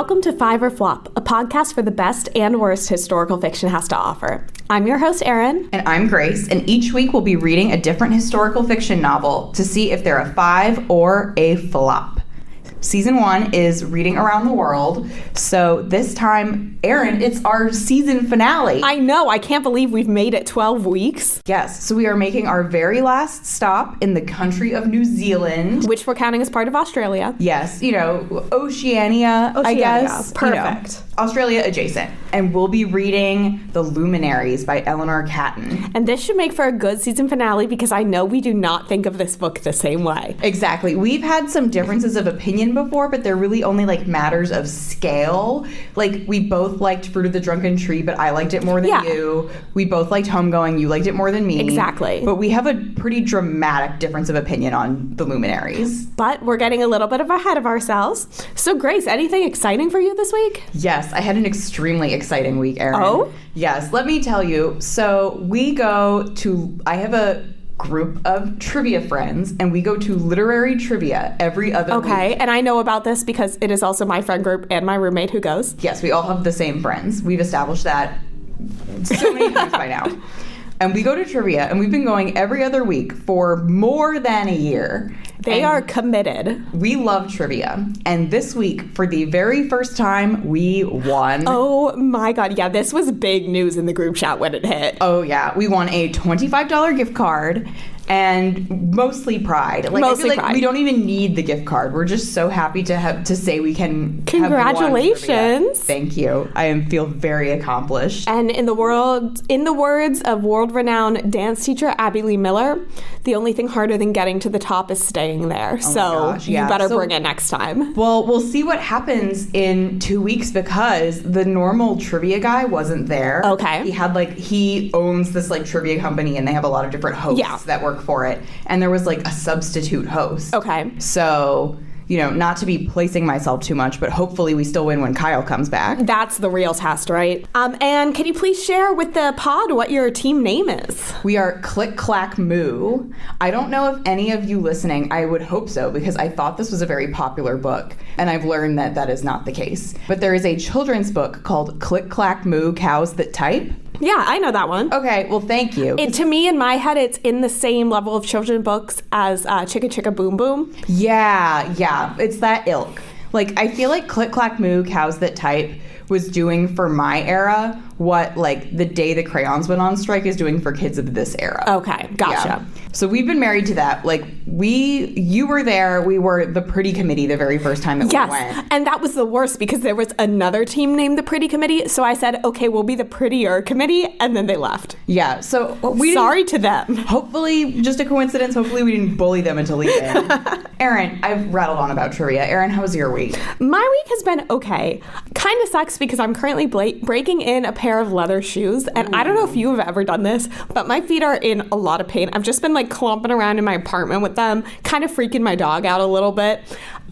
Welcome to Five or Flop, a podcast for the best and worst historical fiction has to offer. I'm your host, Erin. And I'm Grace, and each week we'll be reading a different historical fiction novel to see if they're a five or a flop. Season 1 is Reading Around the World, so this time, Erin, it's our season finale. I know, I can't believe we've made it 12 weeks. Yes, so we are making our very last stop in the country of New Zealand. Which we're counting as part of Australia. Yes, Oceania, I guess. Perfect. Australia adjacent. And we'll be reading The Luminaries by Eleanor Catton. And this should make for a good season finale because I know we do not think of this book the same way. Exactly. We've had some differences of opinion before, but they're really only like matters of scale. Like we both liked Fruit of the Drunken Tree, but I liked it more than you. We both liked Homegoing. You liked it more than me. Exactly. But we have a pretty dramatic difference of opinion on The Luminaries. But we're getting a little bit ahead of ourselves. So Grace, anything exciting for you this week? Yes, I had an extremely exciting week, Erin. Oh? Yes, let me tell you. So I have a group of trivia friends, and we go to literary trivia every other week. Okay, and I know about this because it is also my friend group and my roommate who goes. Yes, we all have the same friends. We've established that so many times by now. And we go to trivia, and we've been going every other week for more than a year. They are committed. We love trivia. And this week, for the very first time, we won. Oh my God. Yeah, this was big news in the group chat when it hit. Oh yeah. We won a $25 gift card and mostly pride. Like, mostly I feel like pride. we don't even need the gift card. We're just so happy to say we can. Congratulations. Thank you. I feel very accomplished. And in the words of world-renowned dance teacher Abby Lee Miller, the only thing harder than getting to the top is staying there. You better bring it next time. Well, we'll see what happens in 2 weeks because the normal trivia guy wasn't there. Okay. He owns this trivia company, and they have a lot of different hosts that work for it. And there was a substitute host. Okay. So, not to be placing myself too much, but hopefully we still win when Kyle comes back. That's the real test, right? And can you please share with the pod what your team name is? We are Click Clack Moo. I don't know if any of you listening, I would hope so, because I thought this was a very popular book, and I've learned that that is not the case. But there is a children's book called Click Clack Moo, Cows That Type. Yeah, I know that one. Okay, well, thank you. To me, in my head, it's in the same level of children's books as Chicka Chicka Boom Boom. Yeah, it's that ilk. I feel like Click Clack Moo, Cows That Type was doing for my era what The Day the Crayons Went on Strike is doing for kids of this era. Okay, gotcha. Yeah. So we've been married to that. You were there. We were the Pretty Committee the very first time that we went. Yes, and that was the worst because there was another team named the Pretty Committee. So I said, okay, we'll be the Prettier Committee, and then they left. Yeah, so sorry to them. Hopefully, just a coincidence. Hopefully we didn't bully them into leaving. Erin, I've rattled on about trivia. Erin, how was your week? My week has been okay. Kind of sucks because I'm currently breaking in a pair of leather shoes, and I don't know if you have ever done this, but my feet are in a lot of pain. I've just been clomping around in my apartment with them, kind of freaking my dog out a little bit.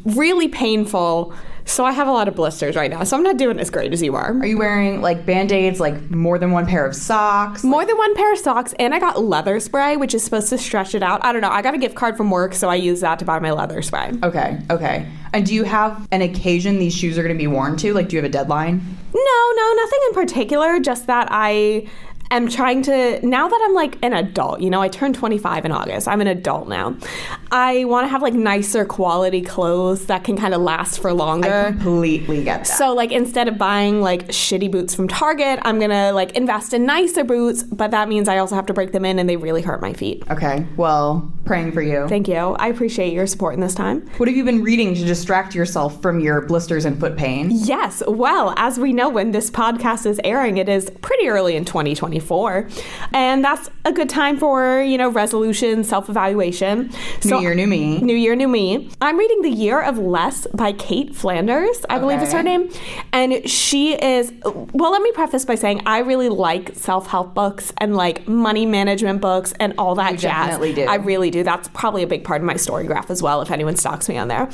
Really painful. So I have a lot of blisters right now, so I'm not doing as great as you are. Are you wearing Band-Aids, more than one pair of socks? More than one pair of socks, and I got leather spray, which is supposed to stretch it out. I don't know. I got a gift card from work, so I use that to buy my leather spray. Okay. And do you have an occasion these shoes are going to be worn to? Do you have a deadline? No, nothing in particular, just that I am trying to, now that I'm an adult, I turned 25 in August. I'm an adult now. I want to have nicer quality clothes that can kind of last for longer. I completely get that. So instead of buying shitty boots from Target, I'm going to invest in nicer boots, but that means I also have to break them in and they really hurt my feet. Okay. Well, praying for you. Thank you. I appreciate your support in this time. What have you been reading to distract yourself from your blisters and foot pain? Yes. Well, as we know, when this podcast is airing, it is pretty early in 2024. And that's a good time for, resolution, self-evaluation. New year, new me. New year, new me. I'm reading The Year of Less by Kate Flanders, I believe is her name. And she is, well, let me preface by saying I really like self-help books and money management books and all that jazz. Definitely do. I really do. That's probably a big part of my story graph as well, if anyone stalks me on there.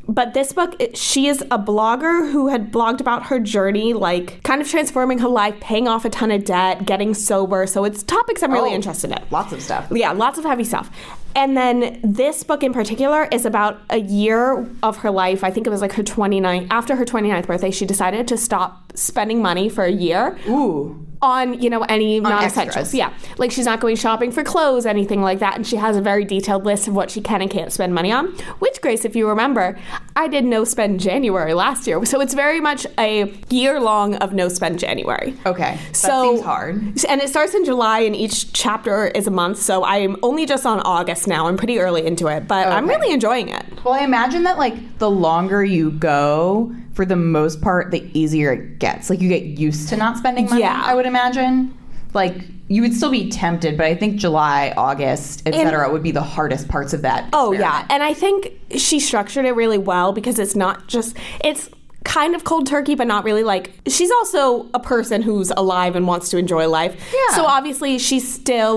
But this book, she is a blogger who had blogged about her journey, like kind of transforming her life, paying off a ton of debt, getting sober. So it's topics I'm really interested in. Lots of stuff. Yeah, lots of heavy stuff. And then this book in particular is about a year of her life. I think it was like after her 29th birthday, she decided to stop spending money for a year. Ooh. On, any non-essentials. Yeah. Like she's not going shopping for clothes, anything like that. And she has a very detailed list of what she can and can't spend money on, which, Grace, if you remember, I did no spend January last year. So it's very much a year long of no spend January. Okay. That seems hard. And it starts in July and each chapter is a month. So I'm only just on August now. I'm pretty early into it, but I'm really enjoying it. Well, I imagine that like the longer you go, for the most part, the easier it gets. Like you get used to not spending money, I would imagine. Like you would still be tempted, but I think July, August, etc. would be the hardest parts of that experiment. Oh, yeah. And I think she structured it really well because it's not just, it's kind of cold turkey, but not really. Like she's also a person who's alive and wants to enjoy life. Yeah. So obviously she's still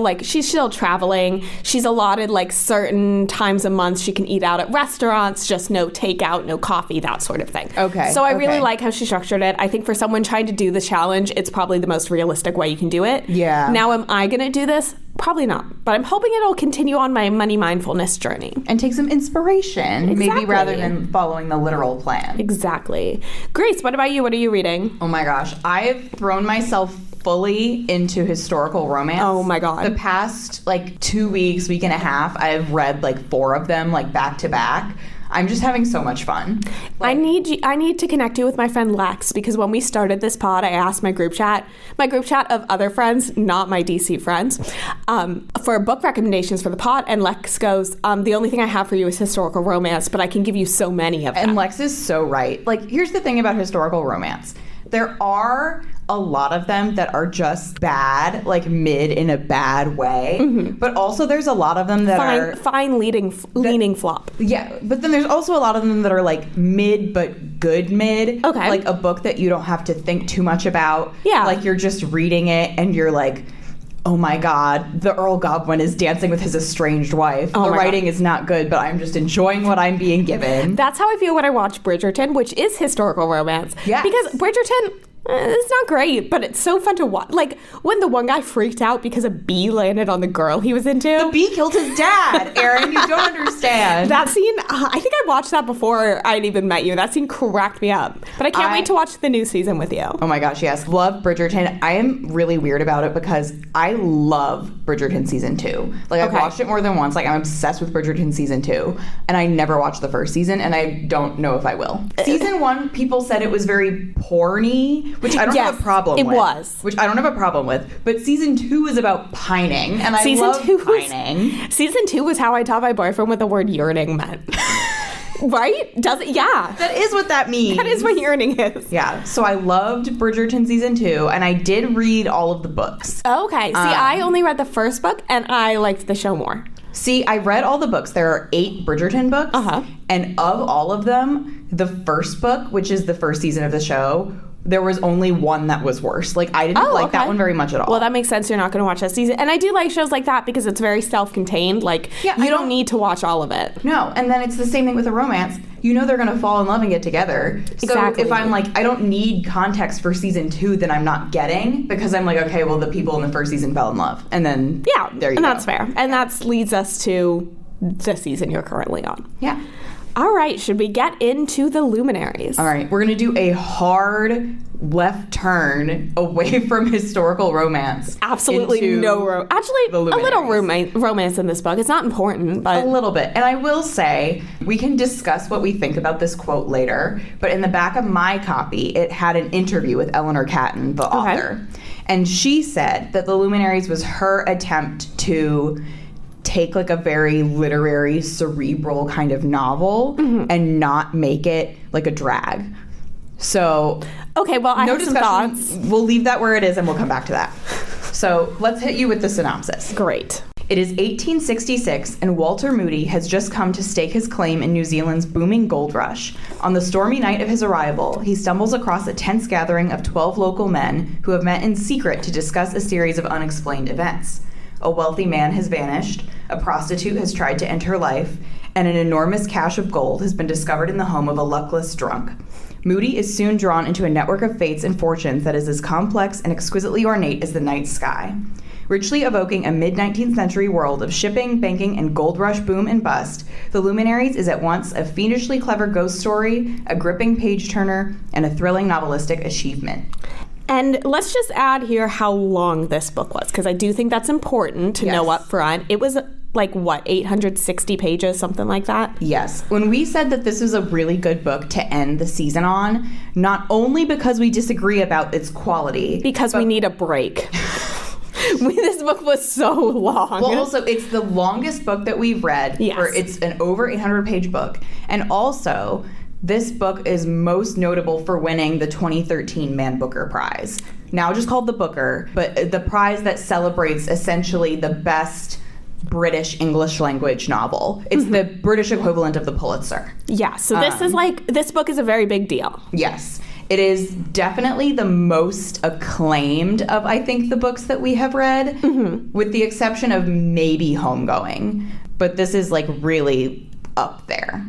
traveling. She's allotted like certain times a month she can eat out at restaurants, just no takeout, no coffee, that sort of thing. Okay. So I really like how she structured it. I think for someone trying to do the challenge, it's probably the most realistic way you can do it. Yeah. Now, am I going to do this? Probably not, but I'm hoping it'll continue on my money mindfulness journey. And take some inspiration, maybe rather than following the literal plan. Exactly. Grace, what about you? What are you reading? Oh my gosh, I've thrown myself fully into historical romance. Oh my God. The past like 2 weeks, week and a half, I've read like 4 of them like back to back. I'm just having so much fun. Like, I need to connect you with my friend Lex, because when we started this pod, I asked my group chat of other friends, not my DC friends, for book recommendations for the pod. And Lex goes, the only thing I have for you is historical romance, but I can give you so many of them. And Lex is so right. Like, here's the thing about historical romance. There are a lot of them that are just bad, like mid in a bad way. Mm-hmm. But also there's a lot of them that are... leaning flop. Yeah, but then there's also a lot of them that are like mid but good mid. Okay. Like a book that you don't have to think too much about. Yeah. Like you're just reading it and you're like, oh my God, the Earl Godwin is dancing with his estranged wife. The writing is not good, but I'm just enjoying what I'm being given. That's how I feel when I watch Bridgerton, which is historical romance. Yes. Because Bridgerton... it's not great, but it's so fun to watch. Like, when the one guy freaked out because a bee landed on the girl he was into. The bee killed his dad, Erin. You don't understand. That scene, I think I watched that before I'd even met you. That scene cracked me up. But I can't wait to watch the new season with you. Oh my gosh, yes. Love Bridgerton. I am really weird about it because I love Bridgerton season 2. Like, I've watched it more than once. Like, I'm obsessed with Bridgerton season 2. And I never watched the first season, and I don't know if I will. Season 1, people said it was very porny, which I don't have a problem with. It was. Which I don't have a problem with. But season 2 is about pining, and I love pining. Season 2 was how I taught my boyfriend what the word yearning meant. Right? Does it? Yeah. That is what that means. That is what yearning is. Yeah. So I loved Bridgerton season 2, and I did read all of the books. Okay. See, I only read the first book, and I liked the show more. See, I read all the books. There are 8 Bridgerton books. Uh-huh. And of all of them, the first book, which is the first season of the show, there was only one that was worse. Like, I didn't like that one very much at all. Well, that makes sense. You're not going to watch that season. And I do like shows like that because it's very self-contained. Like, you don't need to watch all of it. No. And then it's the same thing with a romance. You know they're going to fall in love and get together. Exactly. So if I'm like, I don't need context for season 2, then I'm not getting, because I'm like, okay, well, the people in the first season fell in love. And then there you go. And that's fair. And that leads us to the season you're currently on. Yeah. All right, should we get into the Luminaries? All right, we're going to do a hard left turn away from historical romance. Absolutely no Actually, a little romance in this book. It's not important, but... A little bit. And I will say, we can discuss what we think about this quote later, but in the back of my copy, it had an interview with Eleanor Catton, the author. And she said that The Luminaries was her attempt to take like a very literary, cerebral kind of novel and not make it like a drag. So, okay, well, I have some thoughts. We'll leave that where it is and we'll come back to that. So let's hit you with the synopsis. Great. It is 1866 and Walter Moody has just come to stake his claim in New Zealand's booming gold rush. On the stormy night of his arrival, he stumbles across a tense gathering of 12 local men who have met in secret to discuss a series of unexplained events. A wealthy man has vanished, a prostitute has tried to end her life, and an enormous cache of gold has been discovered in the home of a luckless drunk. Moody is soon drawn into a network of fates and fortunes that is as complex and exquisitely ornate as the night sky. Richly evoking a mid-19th century world of shipping, banking, and gold rush boom and bust, The Luminaries is at once a fiendishly clever ghost story, a gripping page-turner, and a thrilling novelistic achievement. And let's just add here how long this book was, because I do think that's important to know up front. It was like, what, 860 pages, something like that? Yes. When we said that this was a really good book to end the season on, not only because we disagree about its quality. Because we need a break. This book was so long. Well, also, it's the longest book that we've read. Yes. It's an over 800-page book. And also, this book is most notable for winning the 2013 Man Booker Prize. Now just called the Booker, but the prize that celebrates essentially the best British English language novel. It's the British equivalent of the Pulitzer. Yeah, so this is this book is a very big deal. Yes. It is definitely the most acclaimed of, I think, the books that we have read, with the exception of maybe Homegoing. But this is, like, really up there.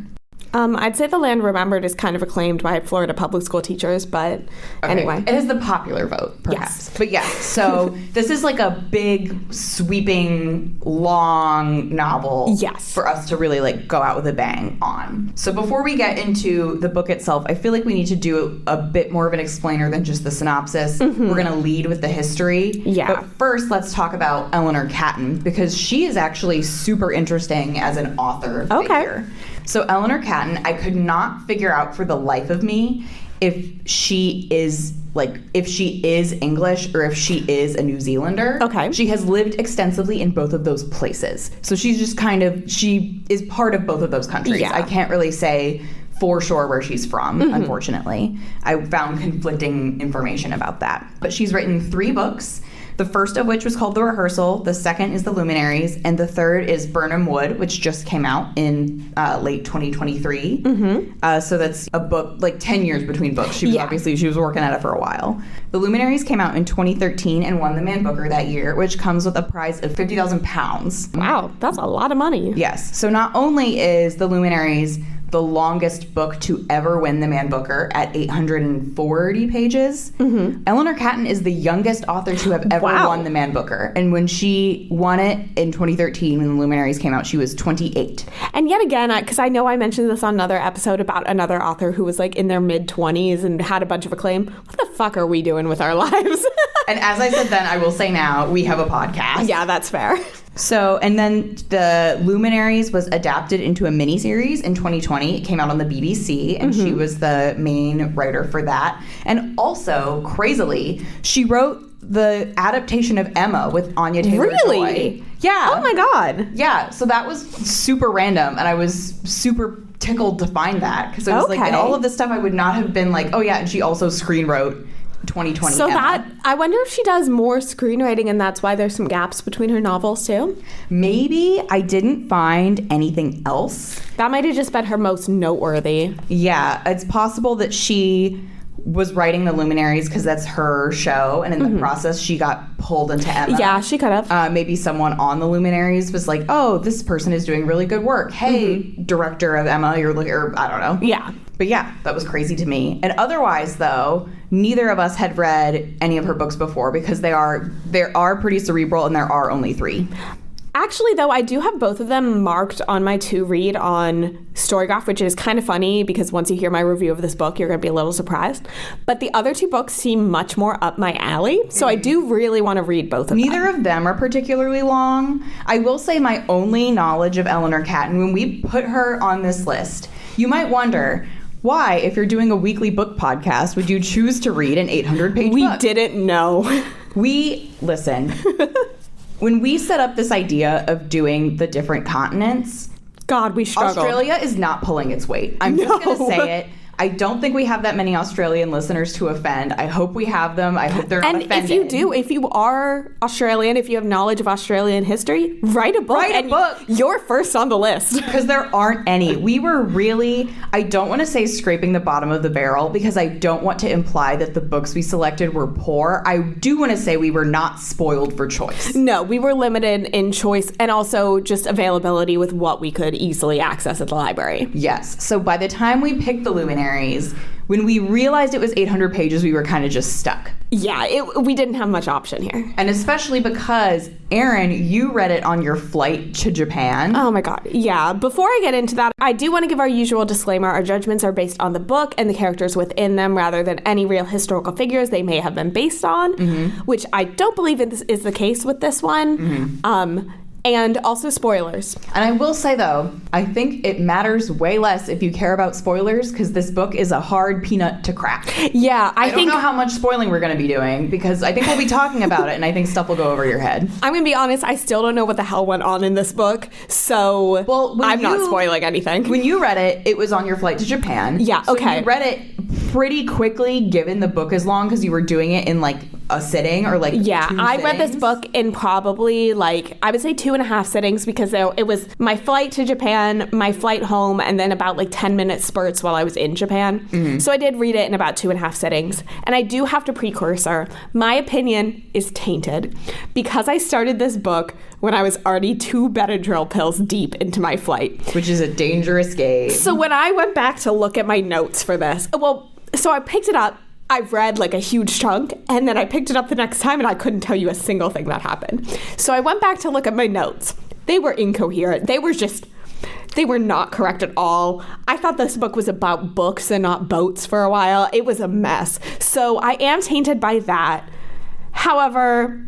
I'd say The Land Remembered is kind of acclaimed by Florida public school teachers, but anyway. It has the popular vote, perhaps. Yes. But yeah, so this is like a big, sweeping, long novel for us to really like go out with a bang on. So before we get into the book itself, I feel like we need to do a bit more of an explainer than just the synopsis. We're going to lead with the history. Yeah. But first, let's talk about Eleanor Catton, because she is actually super interesting as an author figure. So Eleanor Catton, I could not figure out for the life of me if she is English or if she is a New Zealander. Okay. She has lived extensively in both of those places. So she's just she is part of both of those countries. Yeah. I can't really say for sure where she's from, unfortunately. I found conflicting information about that. But she's written 3 books. The first of which was called The Rehearsal, the second is The Luminaries, and the third is Birnam Wood, which just came out in late 2023. So that's a book, like 10 years between books. She was working at it for a while. The Luminaries came out in 2013 and won the Man Booker that year, which comes with a prize of £50,000. Wow, that's a lot of money. Yes. So not only is The Luminaries the longest book to ever win the Man Booker at 840 pages. Eleanor Catton is the youngest author to have ever won the Man Booker. And when she won it in 2013, when the Luminaries came out, she was 28. And yet again, because I know I mentioned this on another episode about another author who was like in their mid-20s and had a bunch of acclaim. What the fuck are we doing with our lives? And as I said then, I will say now, we have a podcast. Yeah, that's fair. So, and then the Luminaries was adapted into a miniseries in 2020. It came out on the BBC, and she was the main writer for that. And also, crazily, she wrote the adaptation of Emma with Anya Taylor-Joy. Really? Yeah. Oh my God. Yeah, so that was super random, and I was super tickled to find that, because it was like, in all of this stuff, I would not have been like, oh yeah, and she also screen wrote 2020 So Emma. that, I wonder if she does more screenwriting and that's why there's some gaps between her novels too? Maybe. I didn't find anything else. That might have just been her most noteworthy. Yeah, it's possible that she was writing The Luminaries because that's her show, and in the process she got pulled into Emma. Yeah, she could have. Maybe someone on The Luminaries was like, oh, this person is doing really good work. Hey, director of Emma, you're looking, or I don't know. Yeah. But yeah, that was crazy to me. And otherwise, though, neither of us had read any of her books before, because they are pretty cerebral, and there are only 3. Actually, though, I do have both of them marked on my to read on Storygraph, which is kind of funny because once you hear my review of this book, you're going to be a little surprised. But the other 2 books seem much more up my alley, so I do really want to read both of them. Neither of them are particularly long. I will say my only knowledge of Eleanor Catton, when we put her on this list, you might wonder, why, if you're doing a weekly book podcast, would you choose to read an 800-page book? We didn't know. Listen, when we set up this idea of doing the different continents, God, we struggled. Australia is not pulling its weight. I'm just going to say it. I don't think we have that many Australian listeners to offend. I hope we have them. I hope they're not offended. And if you are Australian, if you have knowledge of Australian history, write a book. You're first on the list. Because there aren't any. We were really, I don't want to say scraping the bottom of the barrel because I don't want to imply that the books we selected were poor. I do want to say we were not spoiled for choice. No, we were limited in choice and also just availability with what we could easily access at the library. Yes. So by the time we picked the Luminaries, when we realized it was 800 pages, we were kind of just stuck. Yeah, we didn't have much option here. And especially because, Erin, you read it on your flight to Japan. Oh my God. Yeah. Before I get into that, I do want to give our usual disclaimer. Our judgments are based on the book and the characters within them rather than any real historical figures they may have been based on, which I don't believe is the case with this one. And also spoilers. And I will say, though, I think it matters way less if you care about spoilers because this book is a hard peanut to crack. Yeah, I don't know how much spoiling we're going to be doing because I think we'll be talking about it and I think stuff will go over your head. I'm going to be honest, I still don't know what the hell went on in this book, so I'm not spoiling anything. When you read it, it was on your flight to Japan. Yeah, so okay. You read it pretty quickly given the book is long because you were doing it in like a sitting or like I read this book in probably like I would say 2.5 sittings because it was my flight to Japan, my flight home, and then about like 10-minute spurts while I was in Japan. So I did read it in about 2.5 sittings. And I do have to precursor. My opinion is tainted because I started this book when I was already 2 Benadryl pills deep into my flight. Which is a dangerous game. So when I went back to look at my notes for this, so I picked it up. I read like a huge chunk and then I picked it up the next time and I couldn't tell you a single thing that happened. So I went back to look at my notes. They were incoherent. They were not correct at all. I thought this book was about books and not boats for a while. It was a mess. So I am tainted by that. However,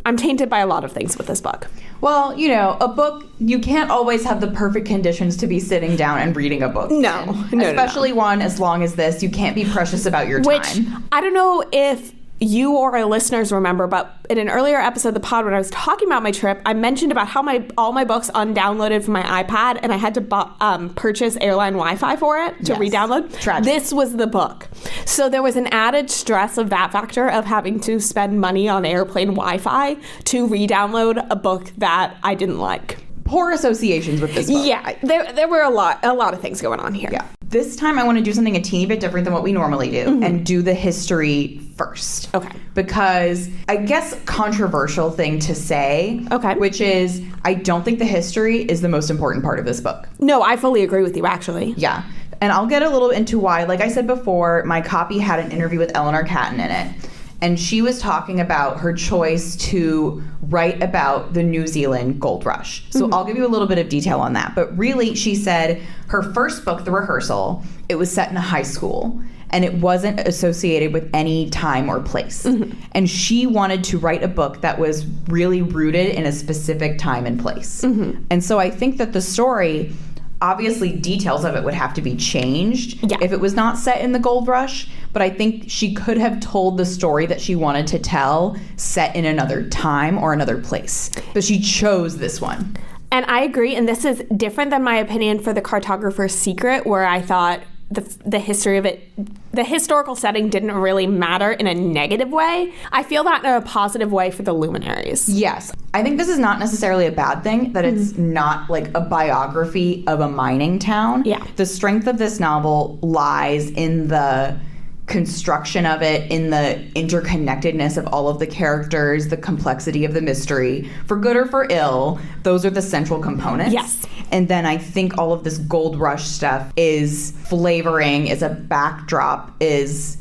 I'm tainted by a lot of things with this book. Well, a book, you can't always have the perfect conditions to be sitting down and reading a book. No. Especially one as long as this. You can't be precious about your time. Which, I don't know if you or our listeners remember, but in an earlier episode of the pod when I was talking about my trip, I mentioned about how all my books undownloaded from my iPad and I had to purchase airline Wi-Fi for it to re-download. Tragic. This was the book. So there was an added stress of that factor of having to spend money on airplane Wi-Fi to re-download a book that I didn't like. Poor associations with this book. Yeah, there were a lot of things going on here. Yeah. This time I want to do something a teeny bit different than what we normally do and do the history first. Okay. Because I guess controversial thing to say, which is I don't think the history is the most important part of this book. No, I fully agree with you actually. Yeah. And I'll get a little into why. Like I said before, my copy had an interview with Eleanor Catton in it. And she was talking about her choice to write about the New Zealand gold rush. So I'll give you a little bit of detail on that. But really, she said her first book, The Rehearsal, it was set in a high school. And it wasn't associated with any time or place. And she wanted to write a book that was really rooted in a specific time and place. And so I think that the story, obviously details of it would have to be changed if it was not set in the gold rush, but I think she could have told the story that she wanted to tell set in another time or another place. But she chose this one. And I agree, and this is different than my opinion for The Cartographer's Secret, where I thought the history of it, the historical setting didn't really matter in a negative way. I feel that in a positive way for the Luminaries. Yes. I think this is not necessarily a bad thing, that it's not like a biography of a mining town. Yeah. The strength of this novel lies in the construction of it, in the interconnectedness of all of the characters, the complexity of the mystery. For good or for ill, those are the central components. Yes. And then I think all of this gold rush stuff is flavoring, is a backdrop, is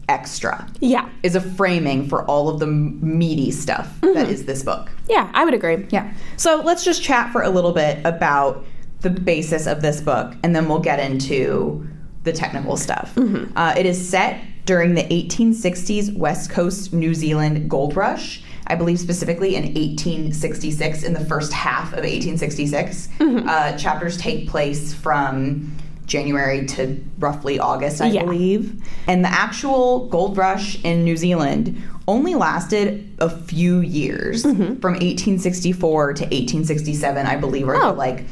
extra. Yeah. Is a framing for all of the meaty stuff that is this book. Yeah, I would agree. Yeah. So let's just chat for a little bit about the basis of this book, and then we'll get into the technical stuff. It is set during the 1860s West Coast New Zealand gold rush. I believe specifically in 1866, in the first half of 1866. Chapters take place from January to roughly August, I believe. And the actual gold rush in New Zealand only lasted a few years, from 1864 to 1867, I believe, are like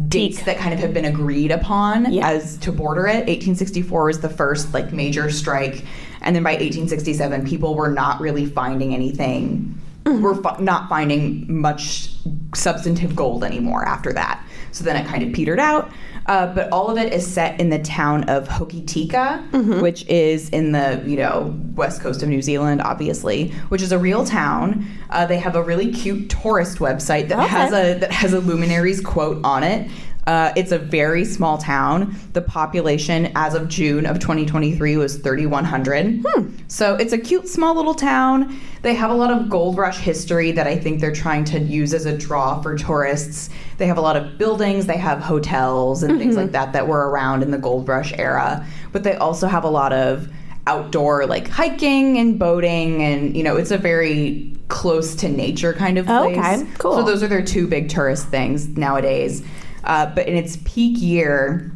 dates Peak. that kind of have been agreed upon Yeah. as to border it. 1864 was the first like major strike, and then by 1867 people were not really finding anything. We're not finding much substantive gold anymore after that. So then it kind of petered out. But all of it is set in the town of Hokitika, which is in the west coast of New Zealand, obviously, which is a real town. They have a really cute tourist website that has a Luminaries quote on it. It's a very small town. The population as of June of 2023 was 3,100. So it's a cute small little town. They have a lot of gold rush history that I think they're trying to use as a draw for tourists. They have a lot of buildings. They have hotels and things like that were around in the gold rush era. But they also have a lot of outdoor like hiking and boating, and it's a very close to nature kind of place. Okay, cool. So those are their two big tourist things nowadays. But in its peak year,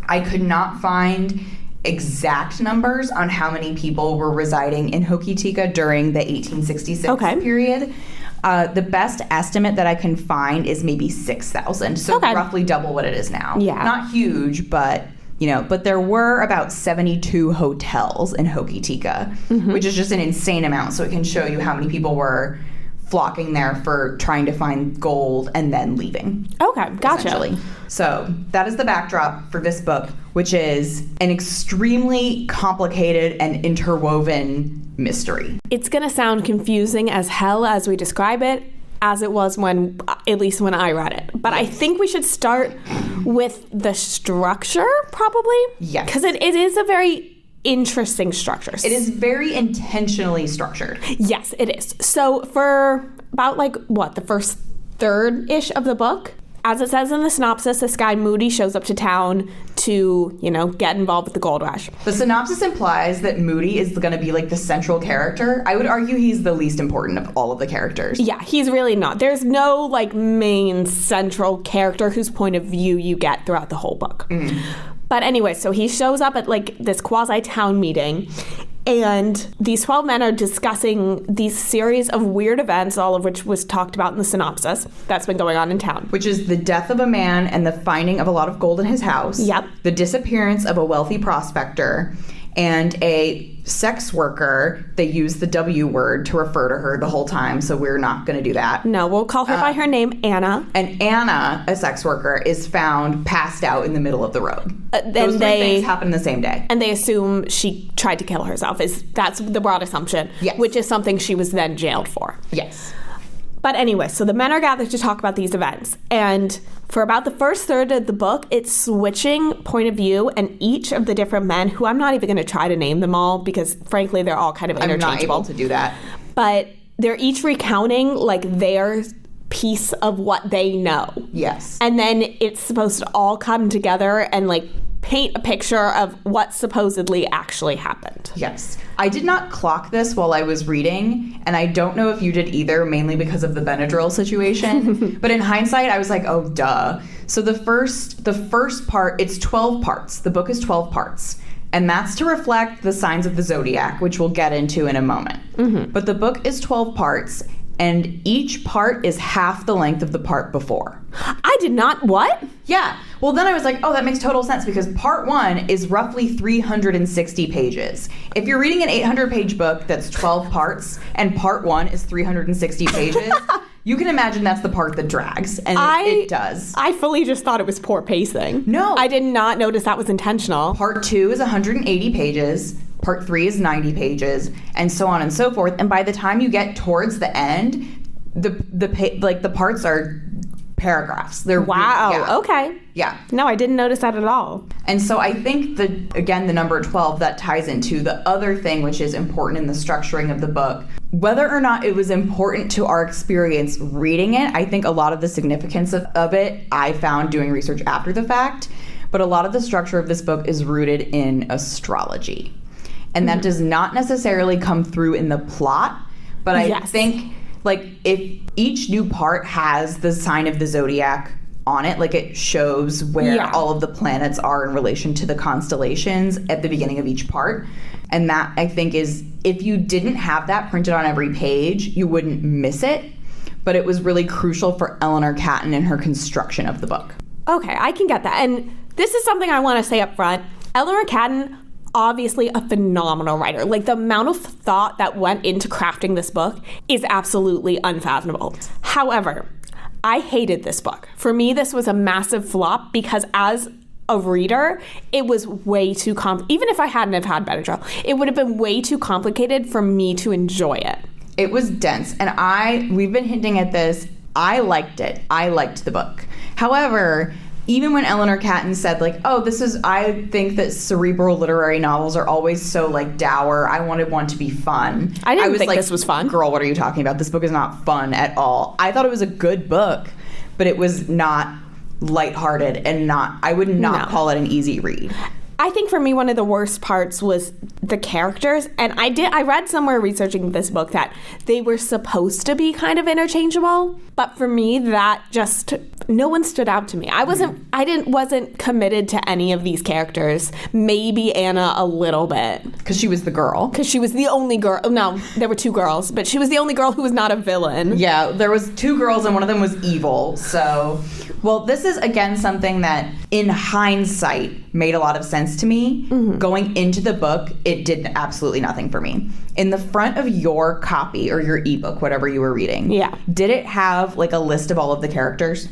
I could not find exact numbers on how many people were residing in Hokitika during the 1866 period. The best estimate that I can find is maybe 6,000, so roughly double what it is now. Yeah. Not huge, but but there were about 72 hotels in Hokitika, which is just an insane amount. So it can show you how many people were flocking there for trying to find gold and then leaving. Okay, gotcha. So that is the backdrop for this book, which is an extremely complicated and interwoven mystery. It's going to sound confusing as hell as we describe it, as it was at least when I read it. But I think we should start with the structure, probably. Yes. Because it is a very interesting structure. It is very intentionally structured. Yes, it is. So for about the first third-ish of the book, as it says in the synopsis, this guy Moody shows up to town to, get involved with the gold rush. The synopsis implies that Moody is going to be like the central character. I would argue he's the least important of all of the characters. Yeah, he's really not. There's no main central character whose point of view you get throughout the whole book. But anyway, so he shows up at this quasi-town meeting, and these 12 men are discussing these series of weird events, all of which was talked about in the synopsis that's been going on in town. Which is the death of a man and the finding of a lot of gold in his house. Yep. The disappearance of a wealthy prospector and a sex worker. They use the W word to refer to her the whole time, so we're not going to do that. No, we'll call her by her name, Anna. And Anna, a sex worker, is found passed out in the middle of the road. Those three things happen the same day. And they assume she tried to kill herself. That's the broad assumption, yes. Which is something she was then jailed for. Yes. But anyway, so the men are gathered to talk about these events. And for about the first third of the book, it's switching point of view, and each of the different men, who I'm not even going to try to name them all because, frankly, they're all kind of interchangeable. I'm not able to do that. But they're each recounting, their piece of what they know. Yes. And then it's supposed to all come together and, paint a picture of what supposedly actually happened. Yes. I did not clock this while I was reading, and I don't know if you did either, mainly because of the Benadryl situation. But in hindsight, I was like, oh, duh. So the first part, it's 12 parts. The book is 12 parts. And that's to reflect the signs of the zodiac, which we'll get into in a moment. But the book is 12 parts, and each part is half the length of the part before. I did not... What? Yeah. Well, then I was like, oh, that makes total sense, because part one is roughly 360 pages. If you're reading an 800-page book that's 12 parts, and part one is 360 pages... You can imagine that's the part that drags, and it does. I fully just thought it was poor pacing. No. I did not notice that was intentional. Part 2 is 180 pages, part 3 is 90 pages, and so on and so forth. And by the time you get towards the end, the parts are paragraphs. They're Okay. Yeah. No, I didn't notice that at all. And so I think the number 12, that ties into the other thing which is important in the structuring of the book. Whether or not it was important to our experience reading it, I think a lot of the significance of it I found doing research after the fact. But a lot of the structure of this book is rooted in astrology. And that does not necessarily come through in the plot, but I think if each new part has the sign of the zodiac on it, it shows where all of the planets are in relation to the constellations at the beginning of each part. And that, I think, is, if you didn't have that printed on every page, you wouldn't miss it. But it was really crucial for Eleanor Catton in her construction of the book. Okay, I can get that. And this is something I want to say up front. Eleanor Catton, obviously a phenomenal writer. Like, the amount of thought that went into crafting this book is absolutely unfathomable. However, I hated this book. For me, this was a massive flop because as a reader, it was way too even if I hadn't have had Benadryl, it would have been way too complicated for me to enjoy it. It was dense, and we've been hinting at this. I liked it. I liked the book. However, even when Eleanor Catton said, like, I think that cerebral literary novels are always so, like, dour. I wanted one to be fun. I didn't think this was fun. Girl, what are you talking about? This book is not fun at all. I thought it was a good book, but it was not lighthearted and I would not call it an easy read. I think for me, one of the worst parts was the characters. And I read somewhere researching this book that they were supposed to be kind of interchangeable. But for me, that just, no one stood out to me. I wasn't committed to any of these characters. Maybe Anna a little bit. Because she was the girl. Because she was the only girl. No, there were two girls, but she was the only girl who was not a villain. Yeah, there was two girls and one of them was evil. So, well, this is, again, something that in hindsight made a lot of sense to me. Mm-hmm. Going into the book, it did absolutely nothing for me. In the front of your copy or your ebook, whatever you were reading, did it have like a list of all of the characters?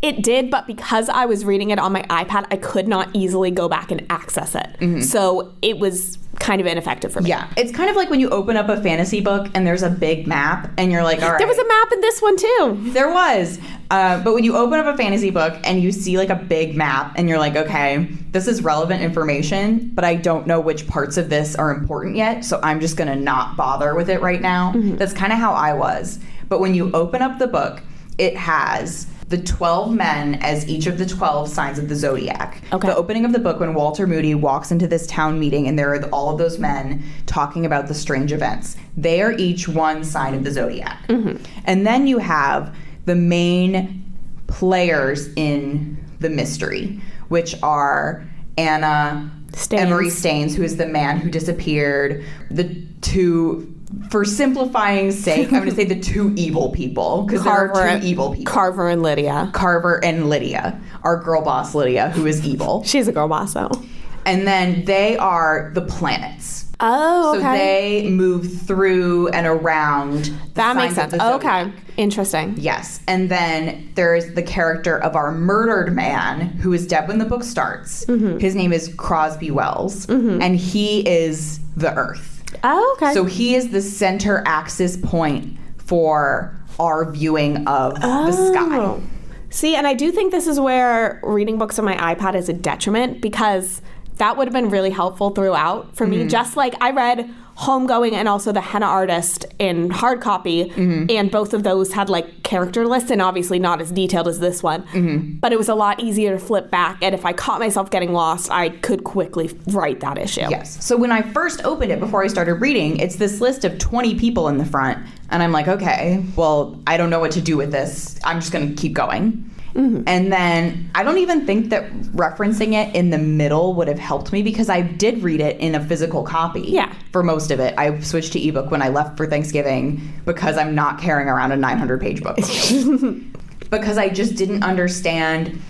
It did, but because I was reading it on my iPad, I could not easily go back and access it. Mm-hmm. So it was kind of ineffective for me. Yeah, it's kind of like when you open up a fantasy book and there's a big map and you're like, all right. There was a map in this one too. There was. But when you open up a fantasy book and you see like a big map and you're like, okay, this is relevant information, but I don't know which parts of this are important yet, so I'm just going to not bother with it right now. Mm-hmm. That's kind of how I was. But when you open up the book, it has the 12 men as each of the 12 signs of the zodiac. Okay. The opening of the book, when Walter Moody walks into this town meeting and there are all of those men talking about the strange events, they are each one sign of the zodiac. Mm-hmm. And then you have the main players in the mystery, which are Anna Emery Staines, who is the man who disappeared, the two, for simplifying sake, I'm going to say the two evil people, because there are two evil people. Carver and Lydia. Our girl boss Lydia, who is evil. She's a girl boss, though. And then they are the planets. Oh, okay. So they move through and around. That makes sense. Okay. Interesting. Yes. And then there's the character of our murdered man, who is dead when the book starts. Mm-hmm. His name is Crosby Wells, and he is the Earth. Oh, okay. So he is the center axis point for our viewing of the sky. See, and I do think this is where reading books on my iPad is a detriment, because that would have been really helpful throughout for me. Just like I read Homegoing and also The Henna Artist in hard copy, and both of those had like character lists, and obviously not as detailed as this one, but it was a lot easier to flip back, and if I caught myself getting lost, I could quickly write that issue. Yes. So when I first opened it, before I started reading, it's this list of 20 people in the front, and I'm like, okay, well, I don't know what to do with this. I'm just going to keep going. Mm-hmm. And then I don't even think that referencing it in the middle would have helped me, because I did read it in a physical copy for most of it. I switched to ebook when I left for Thanksgiving, because I'm not carrying around a 900-page book. Because I just didn't understand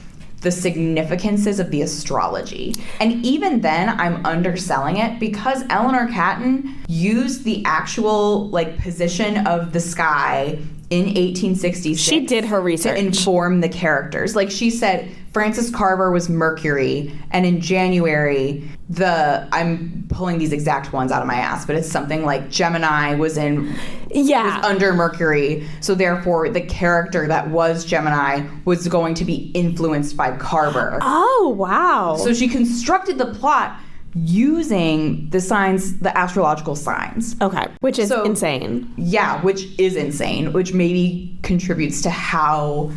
the significances of the astrology. And even then, I'm underselling it, because Eleanor Catton used the actual like position of the sky in 1866. She did her research to inform the characters. Like she said, Francis Carver was Mercury, and in January, I'm pulling these exact ones out of my ass, but it's something like Gemini was under Mercury, so therefore the character that was Gemini was going to be influenced by Carver. Oh, wow. So she constructed the plot using the signs, the astrological signs. Okay, which is insane. Yeah, which is insane, which maybe contributes to how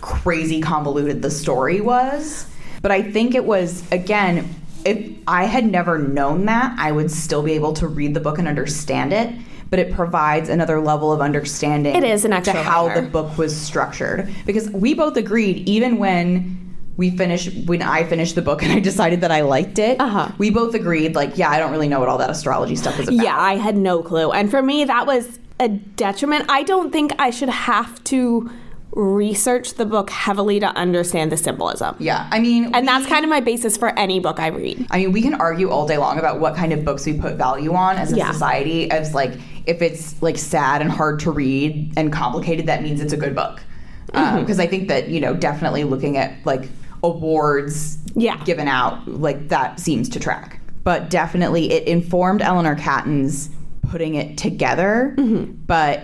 crazy convoluted the story was. But I think it was, again, if I had never known that, I would still be able to read the book and understand it. But it provides another level of understanding. It is an extra to how the book was structured. Because we both agreed, even when I finished the book and I decided that I liked it, we both agreed, like, I don't really know what all that astrology stuff is about. Yeah, I had no clue. And for me, that was a detriment. I don't think I should have to research the book heavily to understand the symbolism. Yeah, I mean... And that's kind of my basis for any book I read. I mean, we can argue all day long about what kind of books we put value on as a society, as, like, if it's, like, sad and hard to read and complicated, that means it's a good book. Because I think that, you know, definitely looking at, like, awards given out, like, that seems to track. But definitely it informed Eleanor Catton's putting it together, but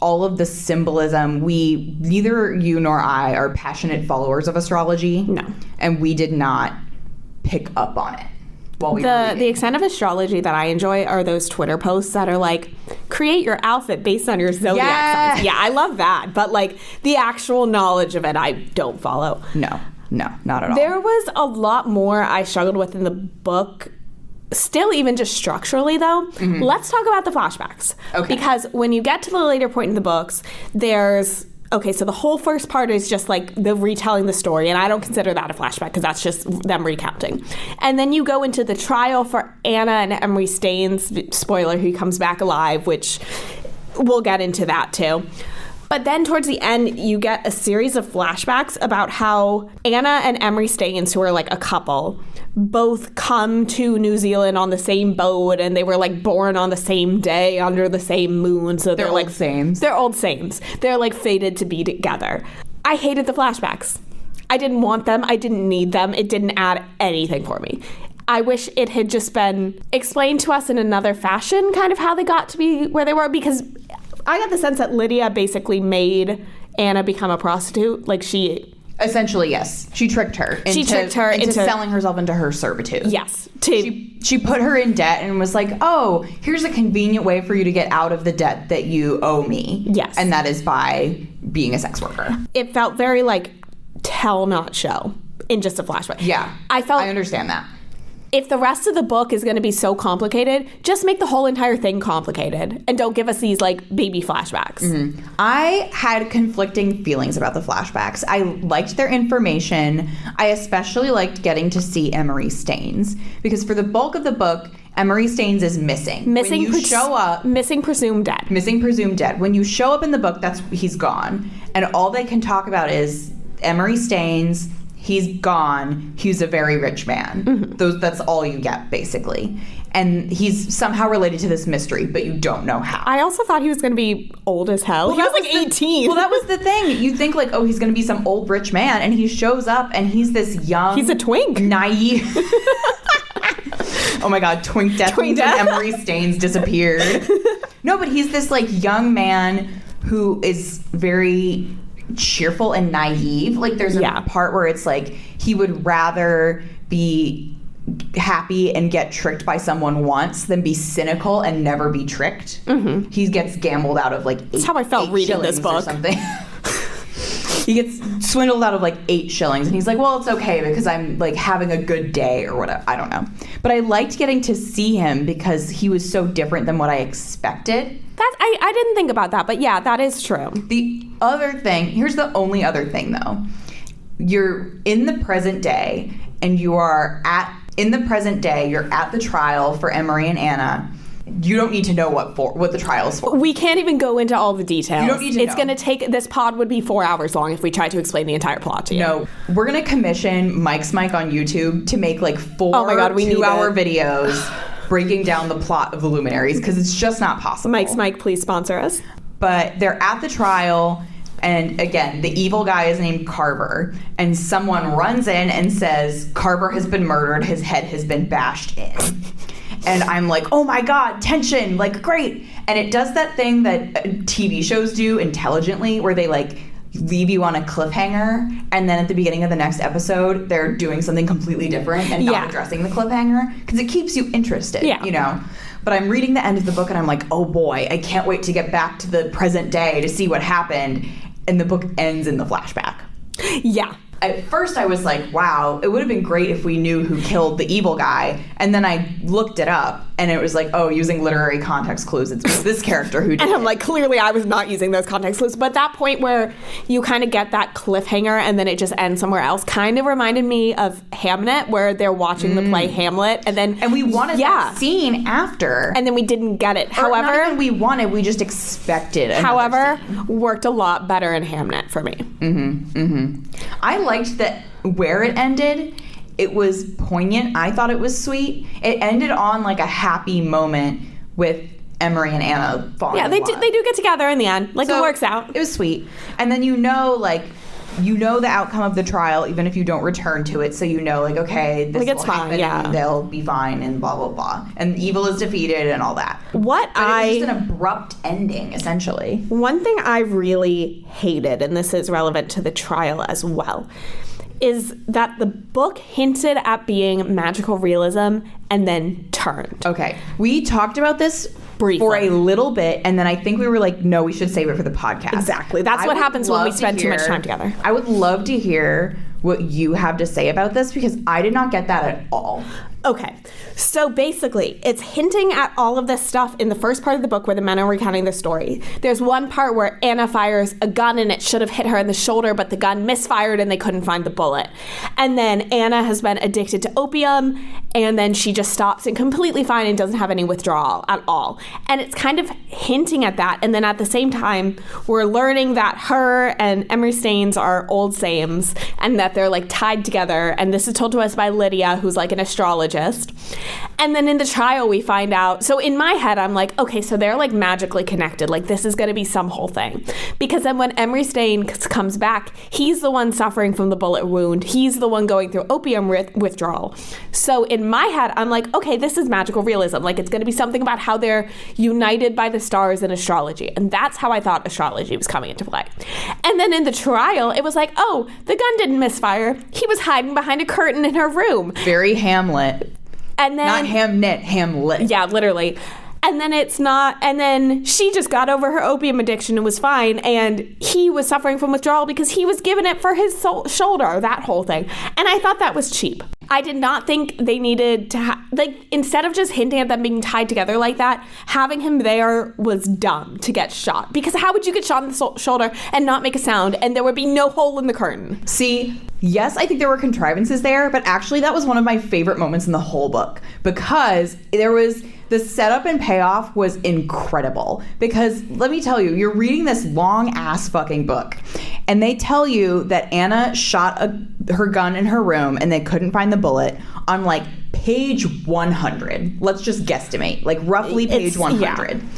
all of the symbolism, neither you nor I are passionate followers of astrology. No. And we did not pick up on it while we were reading. The extent of astrology that I enjoy are those Twitter posts that are like, create your outfit based on your zodiac signs. Yeah, I love that. But like the actual knowledge of it, I don't follow. No, not at all. There was a lot more I struggled with in the book. Still, even just structurally, though, let's talk about the flashbacks. Okay. Because when you get to the later point in the books, there's... Okay, so the whole first part is just like the retelling the story, and I don't consider that a flashback because that's just them recounting. And then you go into the trial for Anna and Emery Staines, spoiler, who comes back alive, which we'll get into that too. But then towards the end, you get a series of flashbacks about how Anna and Emery Staines, who are like a couple, both come to New Zealand on the same boat, and they were like born on the same day under the same moon. So they're like old sames. They're old sames. They're like fated to be together. I hated the flashbacks. I didn't want them. I didn't need them. It didn't add anything for me. I wish it had just been explained to us in another fashion, kind of how they got to be where they were, because I got the sense that Lydia basically made Anna become a prostitute. Like she... Essentially, yes. She tricked her into selling herself into her servitude. Yes. She put her in debt and was like, oh, here's a convenient way for you to get out of the debt that you owe me. Yes. And that is by being a sex worker. It felt very like tell, not show in just a flashback. Yeah. I understand that. If the rest of the book is going to be so complicated, just make the whole entire thing complicated and don't give us these like baby flashbacks. I had conflicting feelings about the flashbacks. I liked their information. I especially liked getting to see Emery Staines because for the bulk of the book, Emery Staines is missing. When you show up, missing presumed dead. Missing presumed dead. When you show up in the book, he's gone, and all they can talk about is Emery Staines. He's gone. He's a very rich man. That's all you get, basically. And he's somehow related to this mystery, but you don't know how. I also thought he was going to be old as hell. Well, he was like 18. Well, that was the thing. You think like, oh, he's going to be some old rich man, and he shows up, and he's this young... He's a twink. Naive... Oh my God, twink death means when Emery Staines disappeared. No, but he's this like young man who is very... cheerful and naive. Like there's a part where it's like he would rather be happy and get tricked by someone once than be cynical and never be tricked. He gets gambled out of like That's how I felt reading this book. Or something. He gets swindled out of like 8 shillings and he's like, well, it's okay because I'm like having a good day or whatever. I don't know. But I liked getting to see him because he was so different than what I expected. I didn't think about that, but yeah, that is true. The other thing, here's the only other thing though. You're in the present day and you're at the trial for Emery and Anna. You don't need to know what the trial is for. We can't even go into all the details. You don't need to know. It's going to take, this pod would be 4 hours long if we tried to explain the entire plot to you. No, we're going to commission Mike's Mike on YouTube to make like 4 2-hour videos breaking down the plot of the Luminaries because it's just not possible. Mike's Mike, please sponsor us. But they're at the trial, and again, the evil guy is named Carver, and someone runs in and says, Carver has been murdered, his head has been bashed in. And I'm like, oh my God, tension, like great. And it does that thing that TV shows do intelligently where they like leave you on a cliffhanger and then at the beginning of the next episode they're doing something completely different and not addressing the cliffhanger because it keeps you interested, you know. But I'm reading the end of the book and I'm like, oh boy, I can't wait to get back to the present day to see what happened. And the book ends in the flashback. Yeah. At first I was like, wow, it would have been great if we knew who killed the evil guy. And then I looked it up And it was like, oh, using literary context clues. It's this character who did And I'm it. like, clearly I was not using those context clues. But that point where you kind of get that cliffhanger and then it just ends somewhere else kind of reminded me of Hamnet, where they're watching the play Hamlet. And we wanted that scene after. And then we didn't get it. Or However, not even we wanted, we just expected However, scene. Worked a lot better in Hamnet for me. I liked that where it ended. It was poignant. I thought it was sweet. It ended on like a happy moment with Emery and Anna falling in love. They do get together in the end. Like, So, it works out. It was sweet. And then you know the outcome of the trial, even if you don't return to it. So you know, like, okay, this it's will fine, happen, and they'll be fine, and blah, blah, blah. And evil is defeated and all that. But it was just an abrupt ending, essentially. One thing I really hated, and this is relevant to the trial as well, is that the book hinted at being magical realism and then turned. Okay. We talked about this Briefly. for a little bit, and then I think we were like, no, we should save it for the podcast. Exactly. That's what happens when we spend too much time together. I would love to hear what you have to say about this, because I did not get that at all. Okay, so basically, it's hinting at all of this stuff in the first part of the book where the men are recounting the story. There's one part where Anna fires a gun and it should have hit her in the shoulder, but the gun misfired and they couldn't find the bullet. And then Anna has been addicted to opium, and then she just stops and completely fine and doesn't have any withdrawal at all. And it's kind of hinting at that. And then at the same time, we're learning that her and Emery Staines are old sames and that they're like tied together. And this is told to us by Lydia, who's like an astrologist. And then in the trial we find out, so in my head I'm like, okay, so they're like magically connected, like this is going to be some whole thing, because then when Emery Staines comes back, he's the one suffering from the bullet wound, he's the one going through opium withdrawal. So in my head I'm like, okay, this is magical realism, like it's going to be something about how they're united by the stars in astrology, and that's how I thought astrology was coming into play. And then in the trial it was like, oh, the gun didn't misfire, he was hiding behind a curtain in her room. Very Hamlet. And then, not Hamnet, Hamlet. Yeah, literally. And then it's not, and then she just got over her opium addiction and was fine, and he was suffering from withdrawal because he was given it for his shoulder, that whole thing. And I thought that was cheap. I did not think they needed to instead of just hinting at them being tied together like that, having him there was dumb to get shot. Because how would you get shot in the shoulder and not make a sound, and there would be no hole in the curtain? See, yes, I think there were contrivances there, but actually that was one of my favorite moments in the whole book, because there was the setup and payoff was incredible. Because let me tell you, you're reading this long ass fucking book, and they tell you that Anna shot her gun in her room and they couldn't find the bullet on like page 100. Let's just guesstimate, like roughly page 100. Yeah.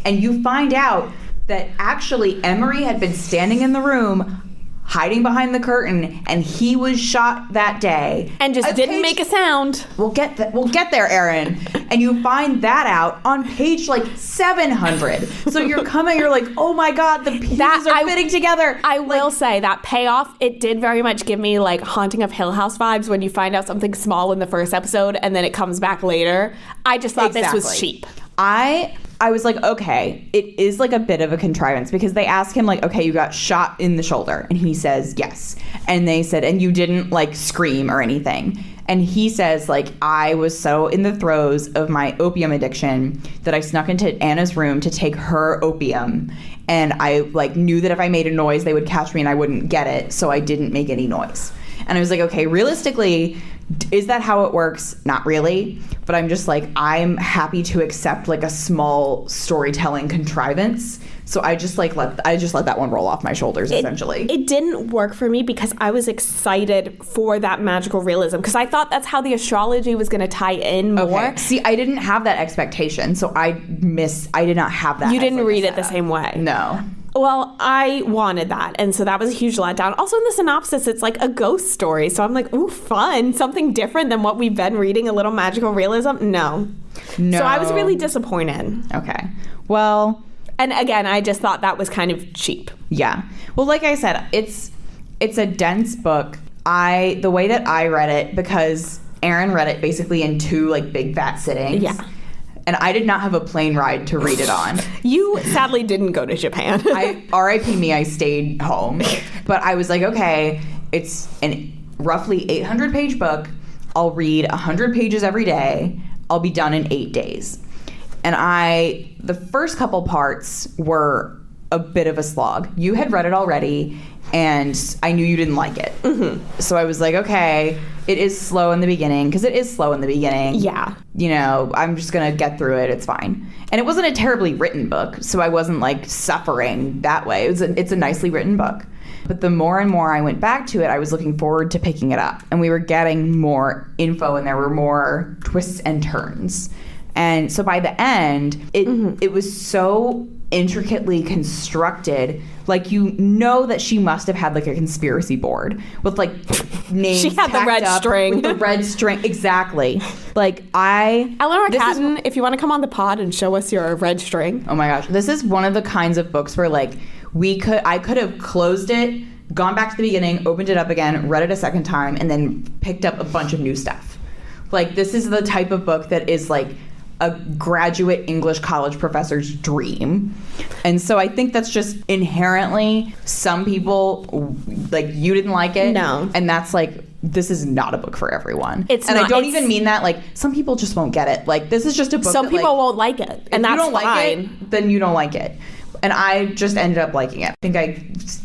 And you find out that actually Emery had been standing in the room hiding behind the curtain, and he was shot that day and just didn't make a sound. We'll get there, Erin. And you find that out on page like 700. So you're like, oh my god, the pieces are fitting together. I will say that payoff, it did very much give me like Haunting of Hill House vibes when you find out something small in the first episode and then it comes back later. I just thought this was cheap. I was like, okay, it is like a bit of a contrivance, because they ask him like, okay, you got shot in the shoulder, and he says yes, and they said, and you didn't like scream or anything, and he says like, I was so in the throes of my opium addiction that I snuck into Anna's room to take her opium, and I like knew that if I made a noise they would catch me and I wouldn't get it, so I didn't make any noise. And I was like, okay, realistically, is that how it works? Not really. But I'm just like, I'm happy to accept like a small storytelling contrivance. So I just let that one roll off my shoulders, essentially. It didn't work for me because I was excited for that magical realism, because I thought that's how the astrology was going to tie in more. Okay. See, I didn't have that expectation, so I did not have that. You didn't read it the same way. No. Well, I wanted that, and so that was a huge letdown. Also, in the synopsis, it's like a ghost story, so I'm like, ooh, fun, something different than what we've been reading, a little magical realism. No. So I was really disappointed. Okay. Well, and again, I just thought that was kind of cheap. Yeah. Well, like I said, it's a dense book. The way that I read it, because Erin read it basically in 2 like big fat sittings. Yeah. And I did not have a plane ride to read it on. You sadly didn't go to Japan. R.I.P. me, I stayed home. But I was like, okay, it's an roughly 800-page book. I'll read 100 pages every day. I'll be done in 8 days. And the first couple parts were a bit of a slog. You had read it already, and I knew you didn't like it. Mm-hmm. So I was like, okay, it is slow in the beginning, because it is slow in the beginning. Yeah. You know, I'm just going to get through it. It's fine. And it wasn't a terribly written book, so I wasn't like suffering that way. It's a nicely written book. But the more and more I went back to it, I was looking forward to picking it up. And we were getting more info, and there were more twists and turns. And so by the end, it was so intricately constructed. Like, you know that she must have had like a conspiracy board with like names. She had the red string. With the red string, exactly. Like Eleanor Catton, if you want to come on the pod and show us your red string. Oh my gosh, this is one of the kinds of books where like I could have closed it, gone back to the beginning, opened it up again, read it a second time, and then picked up a bunch of new stuff. Like, this is the type of book that is like a graduate English college professor's dream. And so I think that's just inherently, some people, like, you didn't like it. No. And that's like, this is not a book for everyone. I don't even mean that, like, some people just won't get it. Like, this is just a book some people won't like it, and that's fine. If you don't like it, then you don't like it. And I just ended up liking it. I think I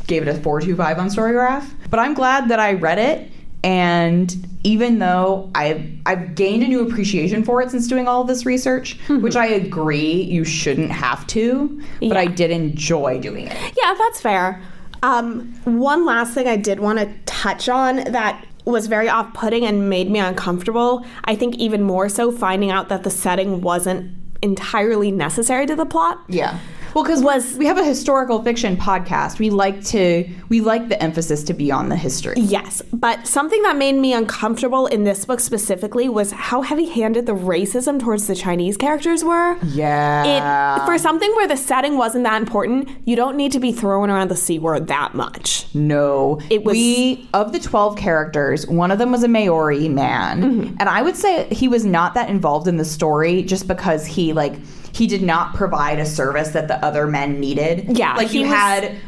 gave it a 4.25 on Storygraph. But I'm glad that I read it. And even though I've gained a new appreciation for it since doing all of this research, which I agree you shouldn't have to, but I did enjoy doing it. Yeah, that's fair. One last thing I did want to touch on that was very off-putting and made me uncomfortable, I think even more so finding out that the setting wasn't entirely necessary to the plot. Yeah. Well, because we have a historical fiction podcast. We like the emphasis to be on the history. Yes, but something that made me uncomfortable in this book specifically was how heavy-handed the racism towards the Chinese characters were. Yeah. For something where the setting wasn't that important, you don't need to be throwing around the C word that much. No. Of the 12 characters, one of them was a Maori man. Mm-hmm. And I would say he was not that involved in the story just because he did not provide a service that the other men needed. Yeah.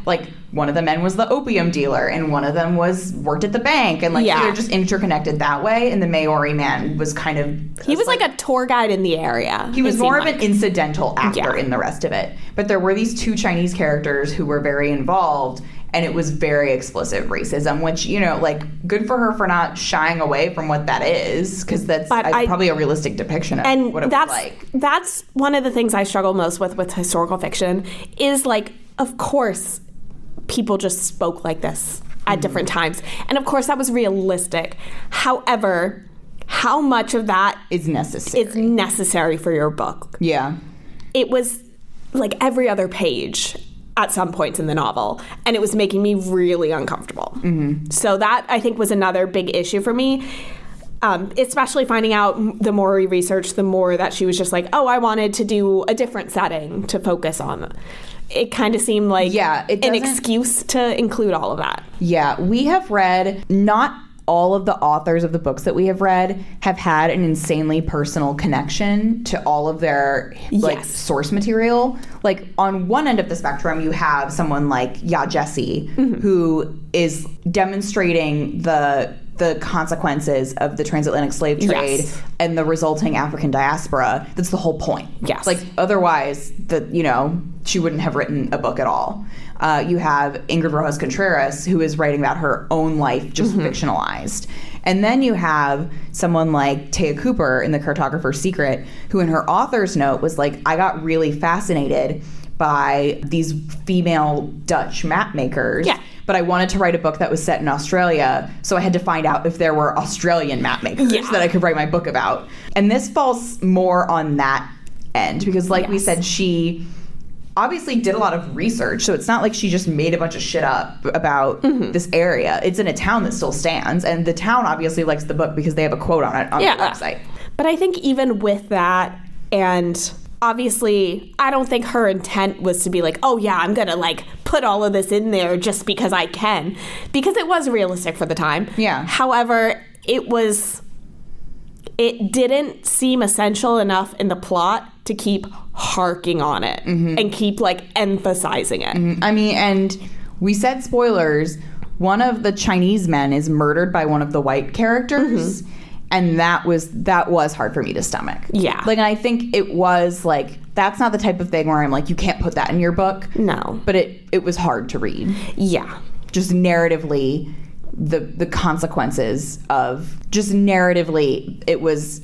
Like, one of the men was the opium dealer, and one of them worked at the bank, and they're just interconnected that way. And the Maori man was kind of... He was like a tour guide in the area. He was more of an incidental actor in the rest of it. But there were these two Chinese characters who were very involved, and it was very explicit racism, which, you know, like, good for her for not shying away from what that is, because that's probably a realistic depiction of what it was like. That's one of the things I struggle most with historical fiction is, like, of course, people just spoke like this at different times. And, of course, that was realistic. However, how much of that is necessary? It's necessary for your book. Yeah. It was, like, every other page at some points in the novel, and it was making me really uncomfortable. Mm-hmm. So that, I think, was another big issue for me, especially finding out the more we researched, the more that she was just like, oh, I wanted to do a different setting to focus on. It kind of seemed like an excuse to include all of that. Yeah, we have read, not all of the authors of the books that we have read have had an insanely personal connection to all of their source material. Like, on one end of the spectrum, you have someone like Ya Jessie, who is demonstrating the consequences of the transatlantic slave trade and the resulting African diaspora. That's the whole point. Yes. Like, otherwise, she wouldn't have written a book at all. You have Ingrid Rojas Contreras, who is writing about her own life, just fictionalized. And then you have someone like Taya Cooper in The Cartographer's Secret, who in her author's note was like, I got really fascinated by these female Dutch map makers. Yeah. But I wanted to write a book that was set in Australia, so I had to find out if there were Australian map makers that I could write my book about. And this falls more on that end, because like we said, she obviously did a lot of research, so it's not like she just made a bunch of shit up about this area. It's in a town that still stands, and the town obviously likes the book because they have a quote on it on their website. But I think even with that, and obviously, I don't think her intent was to be like, oh yeah, I'm gonna like put all of this in there just because I can, because it was realistic for the time. Yeah. However, it didn't seem essential enough in the plot to keep harking on it and keep like emphasizing it. I mean, and we said spoilers. One of the Chinese men is murdered by one of the white characters. And that was hard for me to stomach. Yeah. Like, I think it was like that's not the type of thing where I'm like, you can't put that in your book. No. But it was hard to read. Yeah. Just narratively, the consequences of just narratively, it was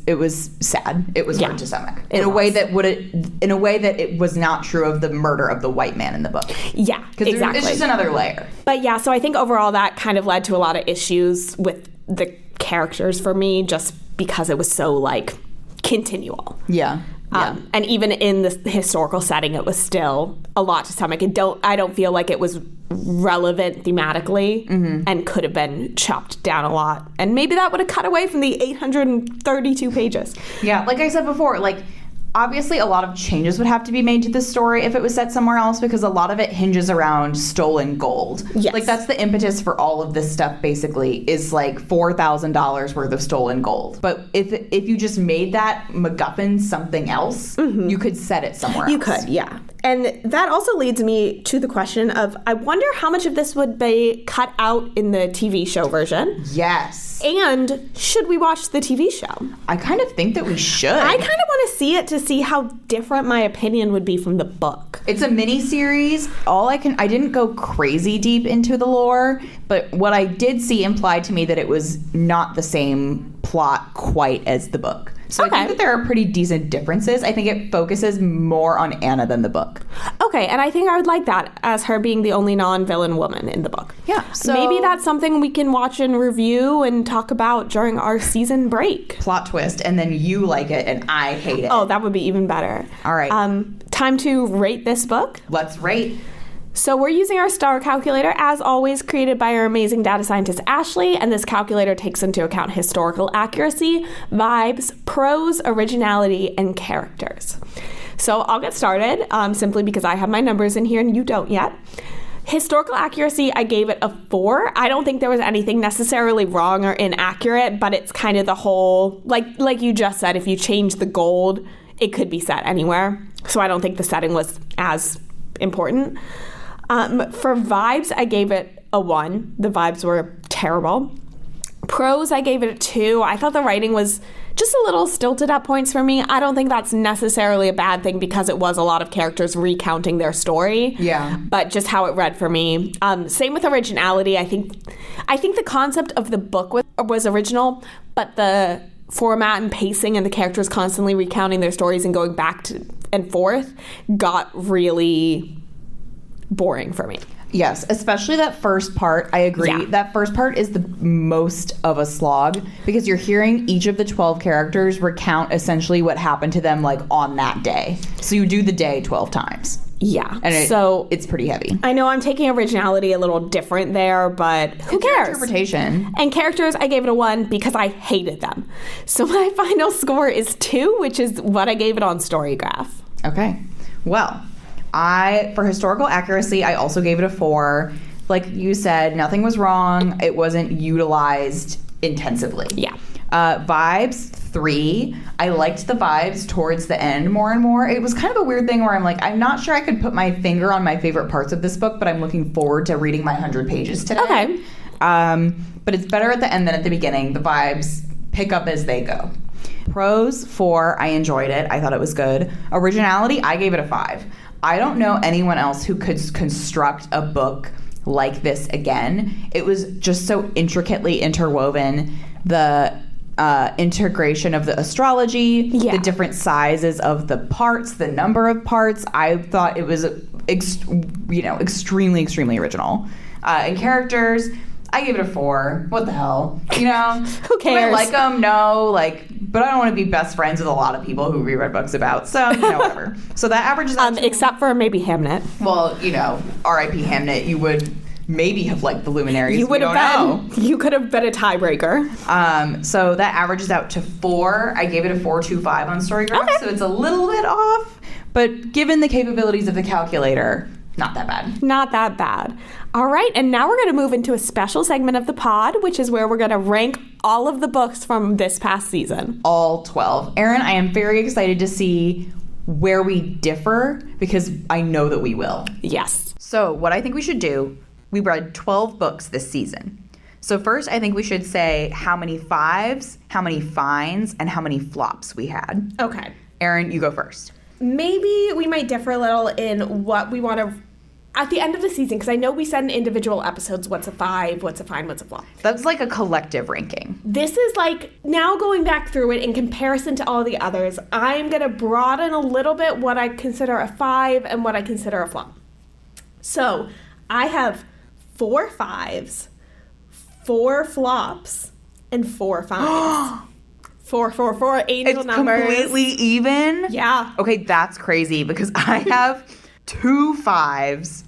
sad. It was hard to stomach in a way that it was not true of the murder of the white man in the book. Yeah, because exactly. it's just another layer. But yeah, so I think overall that kind of led to a lot of issues with the characters for me, just because it was so like continual. Yeah. And even in the historical setting, it was still a lot to stomach. I don't feel like it was relevant thematically and could have been chopped down a lot. And maybe that would have cut away from the 832 pages. Yeah, like I said before, like obviously a lot of changes would have to be made to this story if it was set somewhere else, because a lot of it hinges around stolen gold. Yes. Like that's the impetus for all of this stuff basically, is like $4,000 worth of stolen gold. But if you just made that MacGuffin something else, you could set it somewhere else. You could, yeah. And that also leads me to the question of, I wonder how much of this would be cut out in the TV show version? Yes. And should we watch the TV show? I kind of think that we should. I kind of want to see it to see how different my opinion would be from the book. It's a mini series. I didn't go crazy deep into the lore, but what I did see implied to me that it was not the same plot quite as the book. So I think that there are pretty decent differences. I think it focuses more on Anna than the book. Okay, and I think I would like that, as her being the only non-villain woman in the book. Yeah. So maybe that's something we can watch and review and talk about during our season break. Plot twist, and then you like it and I hate it. Oh, that would be even better. All right. Time to rate this book. Let's rate. So we're using our star calculator, as always, created by our amazing data scientist, Ashley, and this calculator takes into account historical accuracy, vibes, prose, originality, and characters. So I'll get started, simply because I have my numbers in here and you don't yet. Historical accuracy, I gave it a 4. I don't think there was anything necessarily wrong or inaccurate, but it's kind of the whole, like you just said, if you change the gold, it could be set anywhere. So I don't think the setting was as important. For vibes, I gave it a 1. The vibes were terrible. Prose, I gave it a 2. I thought the writing was just a little stilted at points for me. I don't think that's necessarily a bad thing, because it was a lot of characters recounting their story. Yeah. But just how it read for me. Same with originality. I think the concept of the book was original, but the format and pacing and the characters constantly recounting their stories and going back and forth got really boring for me. Yes, especially that first part. I agree. Yeah. That first part is the most of a slog, because you're hearing each of the 12 characters recount essentially what happened to them like on that day. So you do the day 12 times. Yeah. And it's pretty heavy. I know I'm taking originality a little different there, but who cares? Interpretation. And characters, I gave it a 1 because I hated them. So my final score is 2, which is what I gave it on Storygraph. Okay. Well, for historical accuracy, I also gave it a 4. Like you said, nothing was wrong. It wasn't utilized intensively. Yeah. Vibes, 3. I liked the vibes towards the end more and more. It was kind of a weird thing where I'm like, I'm not sure I could put my finger on my favorite parts of this book, but I'm looking forward to reading my 100 pages today. Okay. But it's better at the end than at the beginning. The vibes pick up as they go. Prose, 4. I enjoyed it. I thought it was good. Originality, I gave it a 5. I don't know anyone else who could construct a book like this again. It was just so intricately interwoven. The integration of the astrology, the different sizes of the parts, the number of parts. I thought it was, extremely, extremely original. And characters, I give it a 4. What the hell? Who cares? Do I like them? No. But I don't want to be best friends with a lot of people who we read books about. So, whatever. So that averages out except for maybe Hamnet. Well, R.I.P. Hamnet, you would maybe have liked the Luminaries. You would have been. You could have been a tiebreaker. So that averages out to 4. I gave it a 4.25 on Storygraph. Okay. So it's a little bit off. But given the capabilities of the calculator, not that bad. Not that bad. All right, and now we're going to move into a special segment of the pod, which is where we're going to rank all of the books from this past season. All 12. Erin, I am very excited to see where we differ, because I know that we will. Yes. So what I think we should do, we read 12 books this season. So first, I think we should say how many 5s, how many finds, and how many flops we had. Okay. Erin, you go first. maybe we might differ a little in what we want to at the end of the season, because I know we said in individual episodes what's a 5, what's a fine, what's a flop. That's like a collective ranking. This is like, now going back through it in comparison to all the others, I'm going to broaden a little bit what I consider a 5 and what I consider a flop. So I have 4 5s, 4 flops, and 4 fines. 4, 4, 4 angel numbers. It's completely even? Yeah. Okay, that's crazy because I have 2 5s,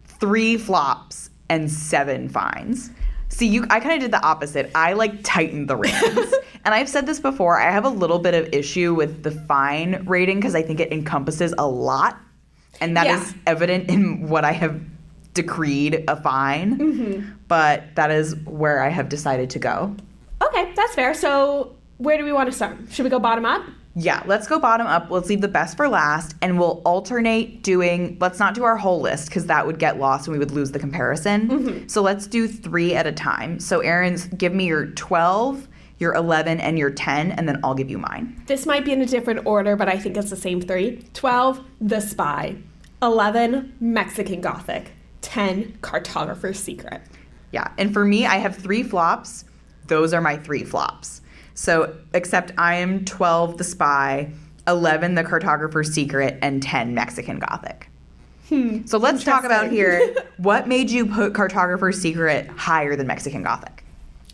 3 flops, and 7 fines. See, I kind of did the opposite. I like tightened the ratings. And I've said this before, I have a little bit of issue with the fine rating because I think it encompasses a lot. And that is evident in what I have decreed a fine. Mm-hmm. But that is where I have decided to go. Okay, that's fair. So where do we want to start? Should we go bottom up? Yeah, let's go bottom up. Let's leave the best for last, and we'll alternate doing, let's not do our whole list because that would get lost and we would lose the comparison. Mm-hmm. So let's do 3 at a time. So Erin's, give me your 12, your 11, and your 10, and then I'll give you mine. This might be in a different order, but I think it's the same 3. 12, The Spy. 11, Mexican Gothic. 10, Cartographer's Secret. Yeah, and for me, I have 3 flops. Those are my 3 flops. So, except I am 12, The Spy, 11, The Cartographer's Secret, and 10, Mexican Gothic. So let's talk about here, what made you put Cartographer's Secret higher than Mexican Gothic?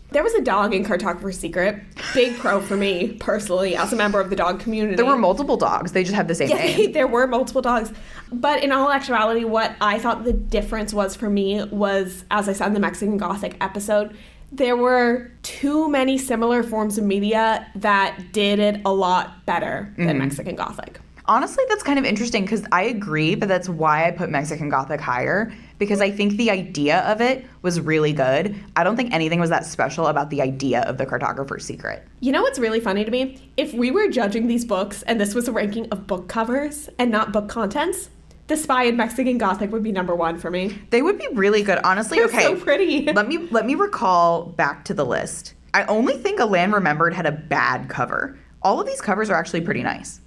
There was a dog in Cartographer's Secret. Big pro for me, personally, as a member of the dog community. There were multiple dogs. They just had the same name. There were multiple dogs. But in all actuality, what I thought the difference was for me was, as I said in the Mexican Gothic episode, there were too many similar forms of media that did it a lot better than Mexican Gothic. Honestly, that's kind of interesting because I agree, but that's why I put Mexican Gothic higher, because I think the idea of it was really good. I don't think anything was that special about the idea of The Cartographer's Secret. You know what's really funny to me? If we were judging these books and this was a ranking of book covers and not book contents, The Spy and Mexican Gothic would be number 1 for me. They would be really good. Honestly, They're okay. so pretty. Let me recall back to the list. I only think A Land Remembered had a bad cover. All of these covers are actually pretty nice.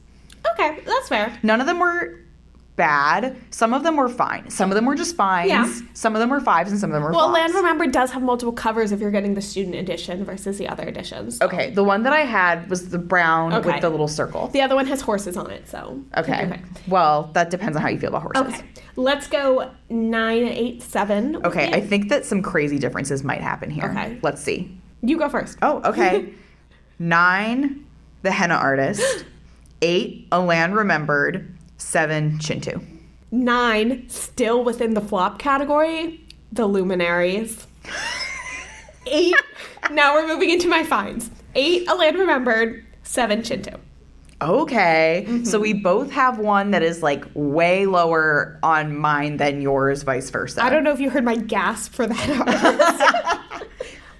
Okay, that's fair. None of them were bad. Some of them were fine. Some of them were just fines. Yeah. Some of them were 5s and some of them were Well, flops. Land Remembered does have multiple covers if you're getting the student edition versus the other editions. So. Okay, the one that I had was the brown with the little circle. The other one has horses on it, so. Okay. Well, that depends on how you feel about horses. Okay. Let's go 9, 8, 7. Okay, I think that some crazy differences might happen here. Okay. Let's see. You go first. Oh, okay. 9, The Henna Artist. 8, A Land Remembered. 7, Chintu. 9, still within the flop category, The Luminaries. 8, now we're moving into my fines. 8, A Land Remembered. 7, Chintu. Okay. Mm-hmm. So we both have one that is like way lower on mine than yours, vice versa. I don't know if you heard my gasp for that.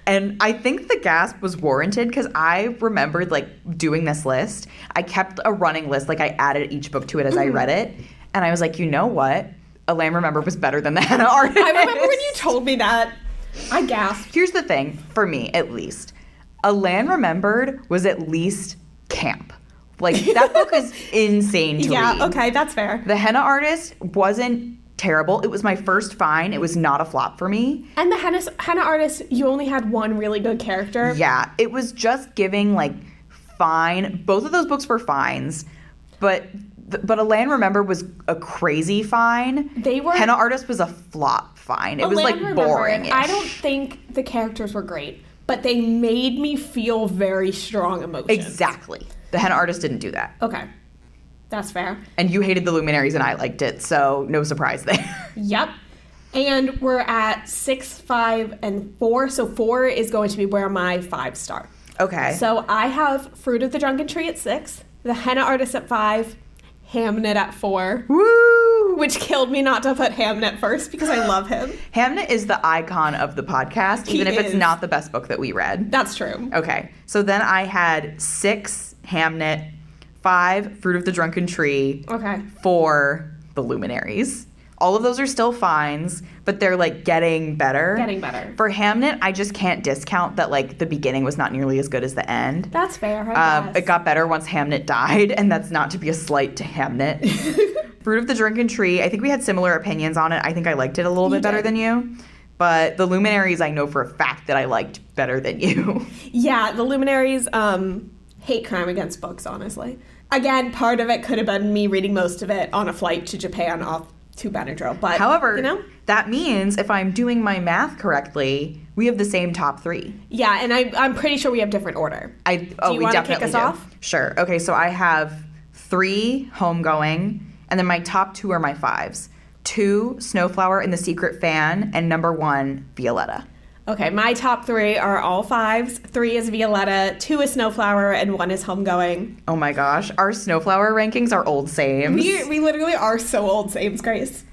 And I think the gasp was warranted because I remembered like doing this list. I kept a running list, like I added each book to it as I read it. And I was like, you know what? A Land Remembered was better than the Henna Artist. I remember when you told me that. I gasped. Here's the thing, for me at least. A Land Remembered was at least camp. Like, that book is insane to read. Yeah, okay, that's fair. The Henna Artist wasn't terrible. It was my first fine. It was not a flop for me. And the Henna Artist, you only had one really good character. Yeah, it was just giving, like, fine. Both of those books were fines, but A Land Remembered was a crazy fine. Henna Artist was a flop fine. It was, like, boring-ish. I don't think the characters were great, but they made me feel very strong emotions. Exactly. The Henna Artist didn't do that. Okay. That's fair. And you hated The Luminaries and I liked it, so no surprise there. Yep. And we're at 6, 5, and 4. So 4 is going to be where my 5 start. Okay. So I have Fruit of the Drunken Tree at 6, The Henna Artist at 5, Hamnet at 4. Woo! Which killed me not to put Hamnet first because I love him. Hamnet is the icon of the podcast, even if it's not the best book that we read. That's true. Okay. So then I had 6, Hamnet, 5, Fruit of the Drunken Tree. Okay. 4, The Luminaries. all of those are still fines, but they're like getting better. Getting better. For Hamnet, I just can't discount that like the beginning was not nearly as good as the end. That's fair, I guess. It got better once Hamnet died, and that's not to be a slight to Hamnet. Fruit of the Drinking Tree, I think we had similar opinions on it. I think I liked it a little bit better than you. But the Luminaries, I know for a fact that I liked better than you. Yeah, the Luminaries, hate crime against books, honestly. Again, part of it could have been me reading most of it on a flight to Japan off to Benadryl. But, however, you know? that means if I'm doing my math correctly, we have the same top 3. Yeah, and I'm pretty sure we have different order. Do you want to kick us off? Sure. Okay, so I have 3 Homegoing, and then my top 2 are my 5s. 2, Snowflower and the Secret Fan, and number 1, Violetta. Okay, my top 3 are all 5s. 3 is Violetta, 2 is Snowflower, and 1 is Homegoing. Oh my gosh, our Snowflower rankings are old sames. We literally are so old sames, Grace.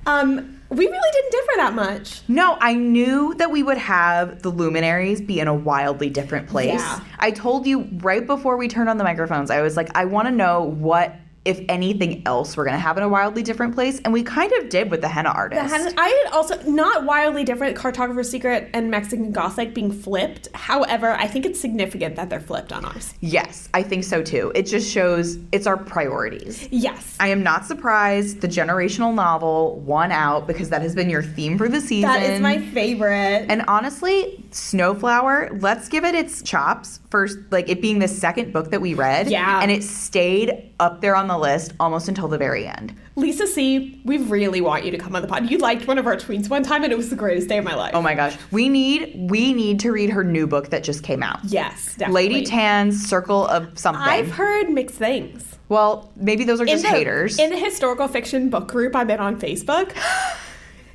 We really didn't differ that much. No, I knew that we would have the Luminaries be in a wildly different place. Yeah. I told you right before we turned on the microphones, I was like, I want to know what, if anything else, we're going to have in a wildly different place. And we kind of did with the henna artist. I had also, not wildly different, Cartographer's Secret and Mexican Gothic being flipped. However, I think it's significant that they're flipped on ours. Yes, I think so too. It just shows it's our priorities. Yes. I am not surprised the generational novel won out because that has been your theme for the season. That is my favorite. And honestly, Snowflower, let's give it its chops for like it being the second book that we read. Yeah. And it stayed up there on the list almost until the very end. Lisa C., we really want you to come on the pod. You liked one of our tweets one time and it was the greatest day of my life. Oh my gosh. We need to read her new book that just came out. Yes, definitely. Lady Tan's Circle of something. I've heard mixed things. Well, maybe those are just haters. In the historical fiction book group I'm in on Facebook,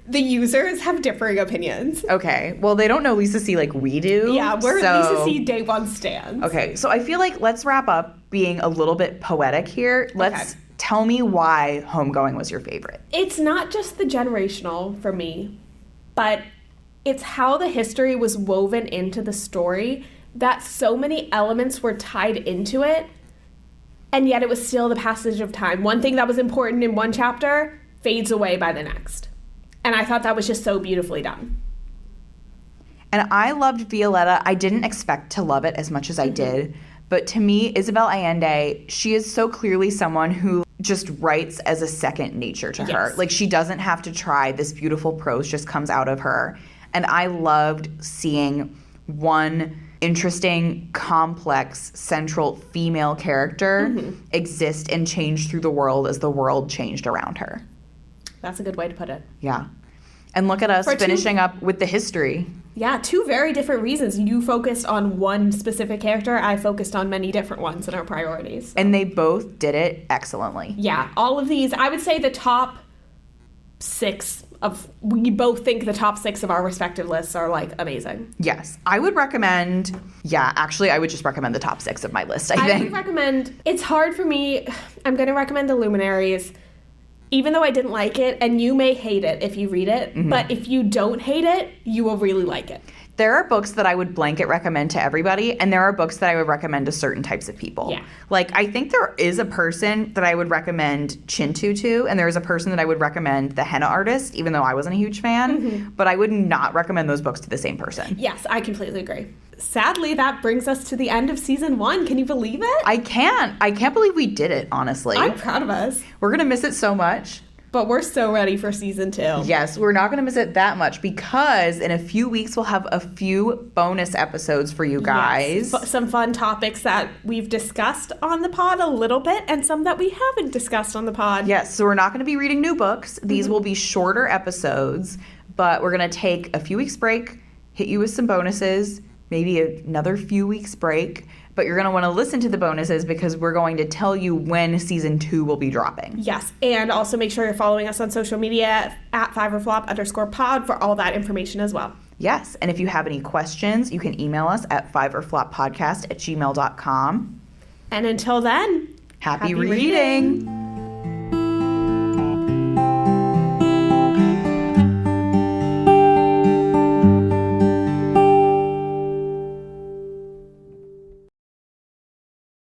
the users have differing opinions. Okay. Well, they don't know Lisa C. like we do. Yeah, we're Lisa C. day one stands. Okay. So I feel like let's wrap up being a little bit poetic here. Let's tell me why Homegoing was your favorite. It's not just the generational for me, but it's how the history was woven into the story, that so many elements were tied into it, and yet it was still the passage of time. One thing that was important in one chapter fades away by the next. And I thought that was just so beautifully done. And I loved Violetta. I didn't expect to love it as much as I did. But to me, Isabel Allende, she is so clearly someone who just writes as a second nature to her. Like, she doesn't have to try. This beautiful prose just comes out of her. And I loved seeing one interesting, complex, central female character exist and change through the world as the world changed around her. That's a good way to put it. Yeah. And look at us finishing up with the history. Yeah, 2 very different reasons. You focused on one specific character. I focused on many different ones in our priorities. So. And they both did it excellently. Yeah, all of these, I would say the top 6 of, we both think the top 6 of our respective lists are like amazing. Yes. I would recommend, actually I would just recommend the top 6 of my list, I think. I would recommend, it's hard for me, I'm going to recommend the Luminaries. Even though I didn't like it, and you may hate it if you read it, but if you don't hate it, you will really like it. There are books that I would blanket recommend to everybody, and there are books that I would recommend to certain types of people. Yeah. Like, I think there is a person that I would recommend Chintu to, and there is a person that I would recommend the henna artist, even though I wasn't a huge fan, but I would not recommend those books to the same person. Yes, I completely agree. Sadly, that brings us to the end of season 1. Can you believe it? I can't believe we did it, honestly. I'm proud of us. We're going to miss it so much. But we're so ready for season 2. Yes, we're not going to miss it that much because in a few weeks we'll have a few bonus episodes for you guys. Yes. Some fun topics that we've discussed on the pod a little bit and some that we haven't discussed on the pod. Yes, so we're not going to be reading new books. These will be shorter episodes, but we're going to take a few weeks break, hit you with some bonuses, maybe another few weeks break. But you're going to want to listen to the bonuses because we're going to tell you when season 2 will be dropping. Yes, and also make sure you're following us on social media at 5orflop_pod for all that information as well. Yes, and if you have any questions, you can email us at 5orfloppodcast@gmail.com. And until then, happy reading.